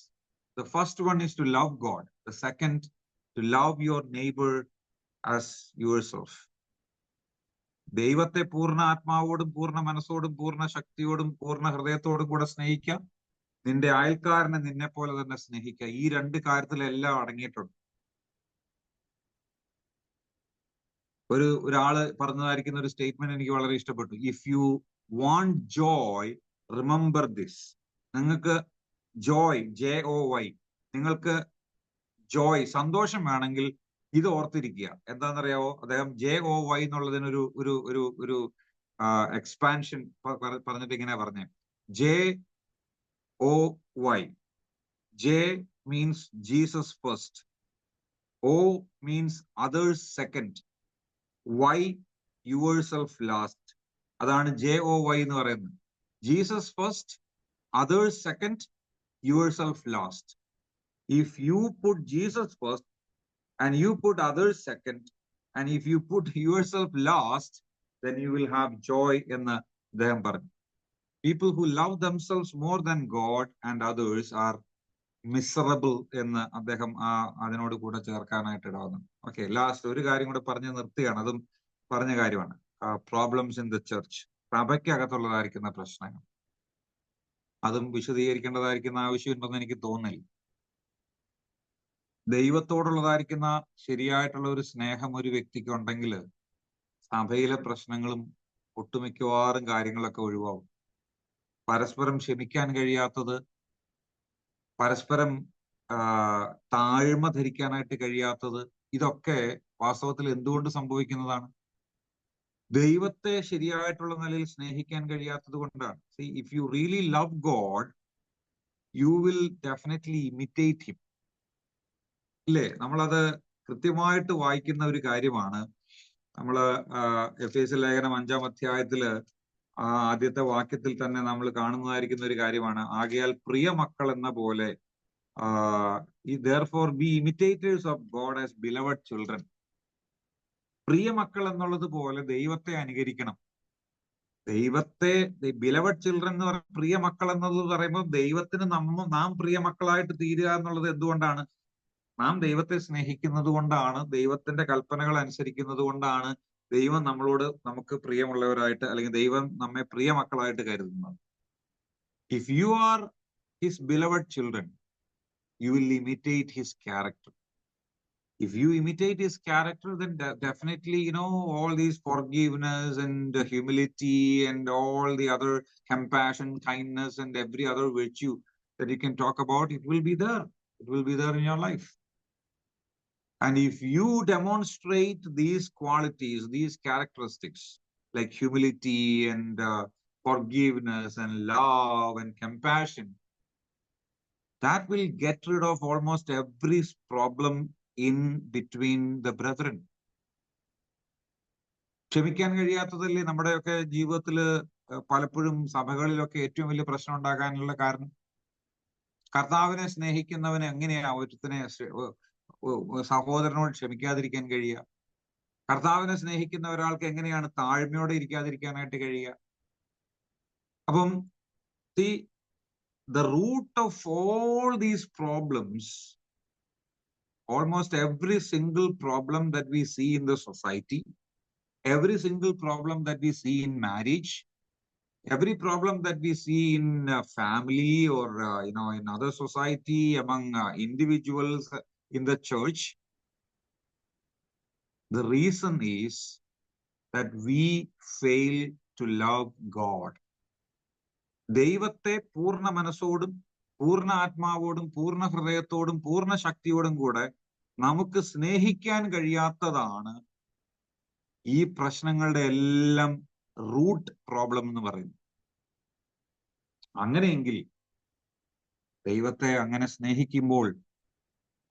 The first one is to love God. The second, to love your neighbor as yourself. ദൈവത്തെ പൂർണ്ണ ആത്മാവോടും പൂർണ്ണ മനസ്സോടും പൂർണ്ണ ശക്തിയോടും പൂർണ്ണ ഹൃദയത്തോടും കൂടെ സ്നേഹിക്കാം. നിന്റെ അയൽക്കാരനെ നിന്നെ പോലെ തന്നെ സ്നേഹിക്കുക. ഈ രണ്ട് കാര്യത്തിലെല്ലാം അടങ്ങിയിട്ടുണ്ട്. ഒരാള് പറഞ്ഞതായിരിക്കുന്ന ഒരു സ്റ്റേറ്റ്മെന്റ് എനിക്ക് വളരെ ഇഷ്ടപ്പെട്ടു. If you want Joy, remember this. നിങ്ങൾക്ക് ജോയ്, JOY, നിങ്ങൾക്ക് ജോയ്, സന്തോഷം വേണമെങ്കിൽ ഇത് ഓർത്തിരിക്കുക. എന്താണെന്നറിയാവോ? അദ്ദേഹം JOY എന്നുള്ളതിനൊരു ഒരു ഒരു ഒരു എക്സ്പാൻഷൻ പറഞ്ഞിട്ട് ഇങ്ങനെ പറഞ്ഞേ. JOY. J means Jesus first. O means others second. Y, yourself last. അതാണ് JOY എന്ന് പറയുന്നത്. Jesus first, others second, yourself last. If you put Jesus first and you put others second and if you put yourself last, then you will have joy എന്ന് അദ്ദേഹം പറഞ്ഞു. People who love themselves more than God and others are miserable എന്ന് അദ്ദേഹം അതിനോട് കൂടെ ചേർക്കാനായിട്ട് ഇടാവുന്നു. Okay, last ഒരു കാര്യം കൂടെ പറഞ്ഞ് നിർത്തുകയാണ്. അതും പറഞ്ഞ കാര്യമാണ്. പ്രോബ്ലംസ് ഇൻ ദ ചർച്ച്, സഭയ്ക്കകത്തുള്ളതായിരിക്കുന്ന പ്രശ്നങ്ങൾ. അതും വിശദീകരിക്കേണ്ടതായിരിക്കുന്ന ആവശ്യമുണ്ടെന്ന് എനിക്ക് തോന്നുന്നില്ല. ദൈവത്തോടുള്ളതായിരിക്കുന്ന ശരിയായിട്ടുള്ള ഒരു സ്നേഹം ഒരു വ്യക്തിക്ക് ഉണ്ടെങ്കിൽ സഭയിലെ പ്രശ്നങ്ങളും ഒട്ടുമിക്കവാറും കാര്യങ്ങളൊക്കെ ഒഴിവാകും. പരസ്പരം ക്ഷമിക്കാൻ കഴിയാത്തത്, പരസ്പരം താഴ്മ ധരിക്കാനായിട്ട് കഴിയാത്തത്, ഇതൊക്കെ വാസ്തവത്തിൽ എന്തുകൊണ്ട് സംഭവിക്കുന്നതാണ്? ദൈവത്തെ ശരിയായിട്ടുള്ള നിലയിൽ സ്നേഹിക്കാൻ കഴിയാത്തത് കൊണ്ടാണ്. See, if you really love God, you will definitely imitate him. ഇല്ലേ? നമ്മളത് കൃത്യമായിട്ട് വായിക്കുന്ന ഒരു കാര്യമാണ്. നമ്മള് എഫേസ്യ ലേഖനം 5-ാം അധ്യായത്തില് ആദ്യത്തെ വാക്യത്തിൽ തന്നെ നമ്മൾ കാണുന്നതായിരിക്കുന്ന ഒരു കാര്യമാണ്. ആകയാൽ പ്രിയ മക്കൾ എന്ന പോലെ therefore be imitators of God as beloved children. പ്രിയ മക്കൾ എന്നുള്ളത് പോലെ ദൈവത്തെ അനുകരിക്കണം. ദൈവത്തെ ബിലവഡ് ചിൽഡ്രൻ എന്ന് പറയുന്ന പ്രിയ മക്കൾ എന്നത് പറയുമ്പോൾ ദൈവത്തിന് നാം പ്രിയ മക്കളായിട്ട് തീരുക എന്നുള്ളത് എന്തുകൊണ്ടാണ്? നാം ദൈവത്തെ സ്നേഹിക്കുന്നത് കൊണ്ടാണ്, ദൈവത്തിന്റെ കൽപ്പനകൾ അനുസരിക്കുന്നത് കൊണ്ടാണ് ദൈവം നമുക്ക് പ്രിയമുള്ളവരായിട്ട്, അല്ലെങ്കിൽ ദൈവം നമ്മെ പ്രിയ മക്കളായിട്ട് കരുതുന്നത്. If you are his beloved children, you will imitate his character. If you imitate his character, then definitely, all these forgiveness and humility and all the other compassion, kindness and every other virtue that you can talk about, it will be there. It will be there in your life. And if you demonstrate these qualities, these characteristics, like humility and forgiveness and love and compassion, that will get rid of almost every problem in between the brethren. ക്ഷമിക്കാൻ കഴിയാത്തതല്ലേ നമ്മുടെയൊക്കെ ജീവിതത്തിൽ പലപ്പോഴും സഭകളിലൊക്കെ ഏറ്റവും വലിയ പ്രശ്നം ഉണ്ടാകാനുള്ള കാരണം. കർത്താവിനെ സ്നേഹിക്കുന്നവന് എങ്ങനെയാ ഒരുത്തനെ സഹോദരനോട് ക്ഷമിക്കാതിരിക്കാൻ കഴിയുക? കർത്താവിനെ സ്നേഹിക്കുന്ന ഒരാൾക്ക് എങ്ങനെയാണ് താഴ്മയോടെ ഇരിക്കാതിരിക്കാനായിട്ട് കഴിയുക? അപ്പം the root of all these problems, almost every single problem that we see in the society, every single problem that we see in marriage, every problem that we see in family or in other society, among individuals in the church, the reason is that we fail to love God. ദൈവത്തെ പൂർണ്ണ മനസ്സോടും പൂർണ്ണ ആത്മാവോടും പൂർണ്ണ ഹൃദയത്തോടും പൂർണ്ണ ശക്തിയോടും കൂടെ നമുക്ക് സ്നേഹിക്കാൻ കഴിയാത്തതാണ് ഈ പ്രശ്നങ്ങളുടെ എല്ലാം റൂട്ട് പ്രോബ്ലം എന്ന് പറയുന്നു. അങ്ങനെയെങ്കിൽ ദൈവത്തെ അങ്ങനെ സ്നേഹിക്കുമ്പോൾ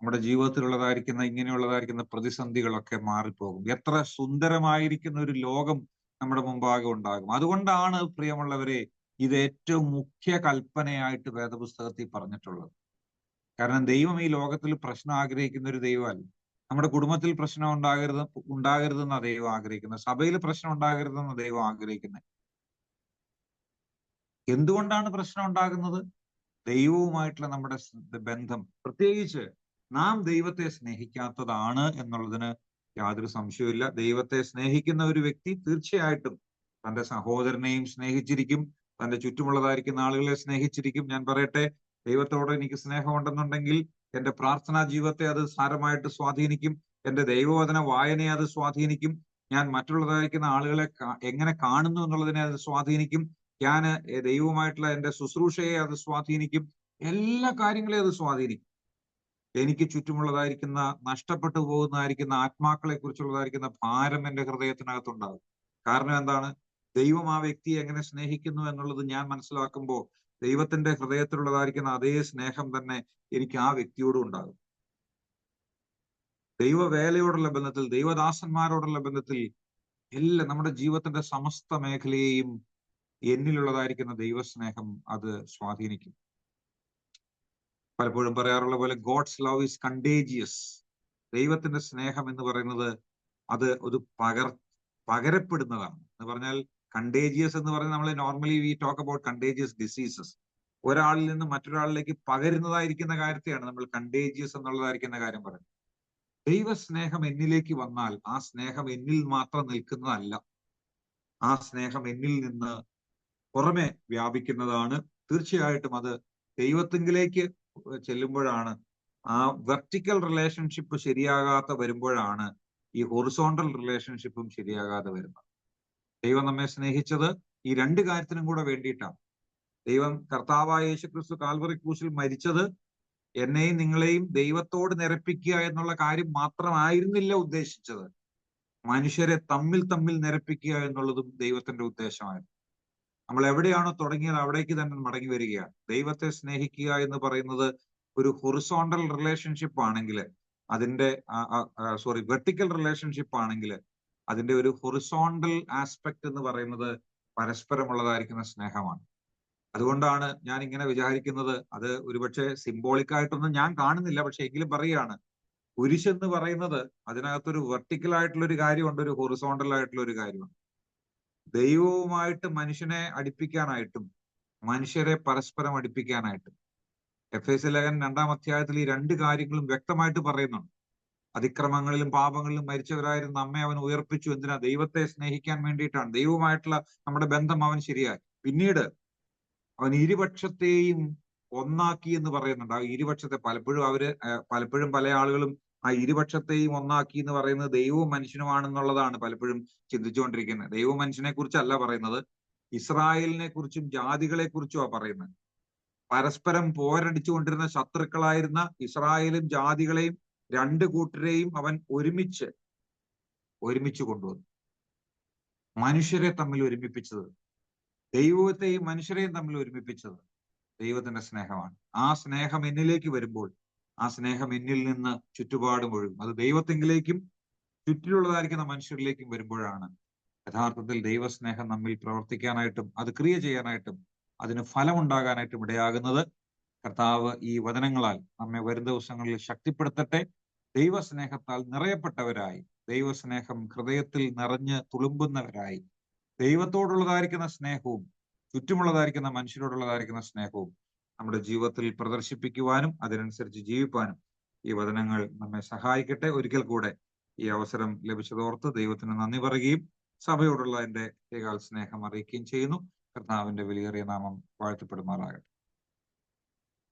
നമ്മുടെ ജീവിതത്തിലുള്ളതായിരിക്കുന്ന ഇങ്ങനെയുള്ളതായിരിക്കുന്ന പ്രതിസന്ധികളൊക്കെ മാറിപ്പോകും. എത്ര സുന്ദരമായിരിക്കുന്ന ഒരു ലോകം നമ്മുടെ മുമ്പാകെ ഉണ്ടാകും. അതുകൊണ്ടാണ് പ്രിയമുള്ളവരെ ഇത് ഏറ്റവും മുഖ്യ കൽപ്പനയായിട്ട് വേദപുസ്തകത്തിൽ പറഞ്ഞിട്ടുള്ളത്. കാരണം ദൈവം ഈ ലോകത്തിൽ പ്രശ്നം ആഗ്രഹിക്കുന്ന ഒരു ദൈവമല്ല. നമ്മുടെ കുടുംബത്തിൽ പ്രശ്നം ഉണ്ടാകരുതെന്ന ദൈവം ആഗ്രഹിക്കുന്നത്. സഭയിൽ പ്രശ്നം ഉണ്ടാകരുതെന്ന ദൈവം ആഗ്രഹിക്കുന്നത്. എന്തുകൊണ്ടാണ് പ്രശ്നം ഉണ്ടാകുന്നത്? ദൈവവുമായിട്ടുള്ള നമ്മുടെ ബന്ധം, പ്രത്യേകിച്ച് നാം ദൈവത്തെ സ്നേഹിക്കാത്തതാണ് എന്നുള്ളതിന് യാതൊരു സംശയവുമില്ല. ദൈവത്തെ സ്നേഹിക്കുന്ന ഒരു വ്യക്തി തീർച്ചയായിട്ടും തന്റെ സഹോദരനെയും സ്നേഹിച്ചിരിക്കും, തന്റെ ചുറ്റുമുള്ളതായിരിക്കുന്ന ആളുകളെ സ്നേഹിച്ചിരിക്കും. ഞാൻ പറയട്ടെ, ദൈവത്തോട് എനിക്ക് സ്നേഹമുണ്ടെന്നുണ്ടെങ്കിൽ എന്റെ പ്രാർത്ഥനാ ജീവിതത്തെ അത് സാരമായിട്ട് സ്വാധീനിക്കും. എന്റെ ദൈവവചന വായനയെ അത് സ്വാധീനിക്കും. ഞാൻ മറ്റുള്ളതായിരിക്കുന്ന ആളുകളെ എങ്ങനെ കാണുന്നു എന്നുള്ളതിനെ അത് സ്വാധീനിക്കും. ഞാൻ ദൈവവുമായിട്ടുള്ള എന്റെ ശുശ്രൂഷയെ അത് സ്വാധീനിക്കും. എല്ലാ കാര്യങ്ങളെയും അത് സ്വാധീനിക്കും. എനിക്ക് ചുറ്റുമുള്ളതായിരിക്കുന്ന നഷ്ടപ്പെട്ടു പോകുന്നതായിരിക്കുന്ന ആത്മാക്കളെ കുറിച്ചുള്ളതായിരിക്കുന്ന ഭാരം എന്റെ ഹൃദയത്തിനകത്തുണ്ടാകും. കാരണം എന്താണ്? ദൈവം ആ വ്യക്തിയെ എങ്ങനെ സ്നേഹിക്കുന്നു എന്നുള്ളത് ഞാൻ മനസ്സിലാക്കുമ്പോൾ ദൈവത്തിന്റെ ഹൃദയത്തിലുള്ളതായിരിക്കുന്ന അതേ സ്നേഹം തന്നെ എനിക്ക് ആ വ്യക്തിയോടും ഉണ്ടാകും. ദൈവവേലയോടുള്ള ബന്ധത്തിൽ, ദൈവദാസന്മാരോടുള്ള ബന്ധത്തിൽ എല്ലാം നമ്മുടെ ജീവിതത്തിന്റെ സമസ്ത മേഖലയെയും എന്നിലുള്ളതായിരിക്കുന്ന ദൈവസ്നേഹം അത് സ്വാധീനിക്കും. പലപ്പോഴും പറയാറുള്ള പോലെ ഗോഡ്സ് ലവ് ഈസ് കണ്ടേജിയസ്. ദൈവത്തിന്റെ സ്നേഹം എന്ന് പറയുന്നത് അത് ഒരു പകരപ്പെടുന്നതാണ്. എന്ന് പറഞ്ഞാൽ കണ്ടേജിയസ് എന്ന് പറഞ്ഞാൽ നമ്മൾ normally we talk about contagious diseases. ഒരാളിൽ നിന്ന് മറ്റൊരാളിലേക്ക് പകരുന്നതായിരിക്കുന്ന കാര്യത്തെയാണ് നമ്മൾ കണ്ടേജിയസ് എന്നുള്ളതായിരിക്കുന്ന കാര്യം പറയുന്നത്. ദൈവസ്നേഹം എന്നിലേക്ക് വന്നാൽ ആ സ്നേഹം എന്നിൽ മാത്രം നിൽക്കുന്നതല്ല, ആ സ്നേഹം എന്നിൽ നിന്ന് പുറമെ വ്യാപിക്കുന്നതാണ്. തീർച്ചയായിട്ടും അത് ദൈവത്തിങ്കിലേക്ക് ചെല്ലുമ്പോഴാണ്, ആ വെർട്ടിക്കൽ റിലേഷൻഷിപ്പ് ശരിയാകാതെ വരുമ്പോഴാണ് ഈ ഹൊറിസോണ്ടൽ റിലേഷൻഷിപ്പും ശരിയാകാതെ വരുന്നത്. ദൈവം നമ്മെ സ്നേഹിച്ചത് ഈ രണ്ട് കാര്യത്തിനും കൂടെ വേണ്ടിയിട്ടാണ്. ദൈവം കർത്താവായ യേശുക്രിസ്തു കാൽവറി ക്രൂശിൽ മരിച്ചത് എന്നെയും നിങ്ങളെയും ദൈവത്തോട് നിരപ്പിക്കുക എന്നുള്ള കാര്യം മാത്രമായിരുന്നില്ല ഉദ്ദേശിച്ചത്. മനുഷ്യരെ തമ്മിൽ തമ്മിൽ നിരപ്പിക്കുക എന്നുള്ളതും ദൈവത്തിന്റെ ഉദ്ദേശമായിരുന്നു. നമ്മൾ എവിടെയാണോ തുടങ്ങിയത് അവിടേക്ക് തന്നെ മടങ്ങി വരികയാണ്. ദൈവത്തെ സ്നേഹിക്കുക എന്ന് പറയുന്നത് ഒരു ഹൊറിസോണ്ടൽ റിലേഷൻഷിപ്പ് ആണെങ്കിൽ, അതിന്റെ വെർട്ടിക്കൽ റിലേഷൻഷിപ്പ് ആണെങ്കിൽ അതിന്റെ ഒരു ഹൊറിസോണ്ടൽ ആസ്പെക്ട് എന്ന് പറയുന്നത് പരസ്പരമുള്ളതായിരിക്കുന്ന സ്നേഹമാണ്. അതുകൊണ്ടാണ് ഞാൻ ഇങ്ങനെ വിചാരിക്കുന്നത്, അത് ഒരുപക്ഷെ സിംബോളിക് ആയിട്ടൊന്നും ഞാൻ കാണുന്നില്ല, പക്ഷെ എങ്കിലും പറയുകയാണ്, കുരിശ് എന്ന് പറയുന്നത് അതിനകത്തൊരു വെർട്ടിക്കൽ ആയിട്ടുള്ള ഒരു കാര്യമുണ്ട്, ഒരു ഹൊറിസോണ്ടൽ ആയിട്ടുള്ള ഒരു കാര്യമുണ്ട്. ദൈവവുമായിട്ട് മനുഷ്യനെ അടുപ്പിക്കാനായിട്ടും മനുഷ്യരെ പരസ്പരം അടുപ്പിക്കാനായിട്ടും എഫേസ്യ ലേഖനം 2-ാം അധ്യായത്തിൽ ഈ രണ്ട് കാര്യങ്ങളും വ്യക്തമായിട്ട് പറയുന്നുണ്ട്. അതിക്രമങ്ങളിലും പാപങ്ങളിലും മരിച്ചവരായിരുന്ന നമ്മെ അവൻ ഉയർപ്പിച്ചു. എന്തിനാ? ദൈവത്തെ സ്നേഹിക്കാൻ വേണ്ടിയിട്ടാണ്. ദൈവവുമായിട്ടുള്ള നമ്മുടെ ബന്ധം അവൻ ശരിയായി. പിന്നീട് അവൻ ഇരുപക്ഷത്തെയും ഒന്നാക്കി എന്ന് പറയുന്നുണ്ട്. ആ ഇരുപക്ഷത്തെ പലപ്പോഴും പല ആളുകളും ആ ഇരുപക്ഷത്തെയും ഒന്നാക്കി എന്ന് പറയുന്നത് ദൈവവും മനുഷ്യനുമാണെന്നുള്ളതാണ് പലപ്പോഴും ചിന്തിച്ചുകൊണ്ടിരിക്കുന്നത്. ദൈവവും മനുഷ്യനെ കുറിച്ചല്ല പറയുന്നത്, ഇസ്രായേലിനെ കുറിച്ചും ജാതികളെ കുറിച്ചുമാണ് പറയുന്നത്. പരസ്പരം പോരടിച്ചുകൊണ്ടിരുന്ന ശത്രുക്കളായിരുന്ന ഇസ്രായേലും ജാതികളെയും രണ്ട് കൂട്ടരെയും അവൻ ഒരുമിച്ച് കൊണ്ടുവന്നു. മനുഷ്യരെ തമ്മിൽ ഒരുമിപ്പിച്ചത്, ദൈവത്തെയും മനുഷ്യരെയും തമ്മിൽ ഒരുമിപ്പിച്ചത് ദൈവത്തിന്റെ സ്നേഹമാണ്. ആ സ്നേഹം എന്നിലേക്ക് വരുമ്പോൾ ആ സ്നേഹം എന്നിൽ നിന്ന് ചുറ്റുപാടും ഒഴുകും. അത് ദൈവത്തെങ്കിലേക്കും ചുറ്റിലുള്ളതായിരിക്കുന്ന മനുഷ്യരിലേക്കും വരുമ്പോഴാണ് യഥാർത്ഥത്തിൽ ദൈവസ്നേഹം നമ്മിൽ പ്രവർത്തിക്കാനായിട്ടും അത് ക്രിയ ചെയ്യാനായിട്ടും അതിന് ഫലമുണ്ടാകാനായിട്ടും ഇടയാകുന്നത്. കർത്താവ് ഈ വചനങ്ങളാൽ നമ്മെ വരും ദിവസങ്ങളിൽ ശക്തിപ്പെടുത്തട്ടെ. ദൈവസ്നേഹത്താൽ നിറയപ്പെട്ടവരായി, ദൈവസ്നേഹം ഹൃദയത്തിൽ നിറഞ്ഞ് തുളുമ്പുന്നവരായി, ദൈവത്തോടുള്ളതായിരിക്കുന്ന സ്നേഹവും ചുറ്റുമുള്ളതായിരിക്കുന്ന മനുഷ്യരോടുള്ളതായിരിക്കുന്ന സ്നേഹവും നമ്മുടെ ജീവിതത്തിൽ പ്രദർശിപ്പിക്കുവാനും അതിനനുസരിച്ച് ജീവിപ്പാനും ഈ വചനങ്ങൾ നമ്മെ സഹായിക്കട്ടെ. ഒരിക്കൽ കൂടെ ഈ അവസരം ലഭിച്ചതോർത്ത് ദൈവത്തിന് നന്ദി പറയുകയും സഭയോടുള്ള എന്റെ ഏകാൽ സ്നേഹം അറിയിക്കുകയും ചെയ്യുന്നു. കർത്താവിന്റെ വിലയേറിയ നാമം വാഴ്ത്തപ്പെടുമാറാകട്ടെ.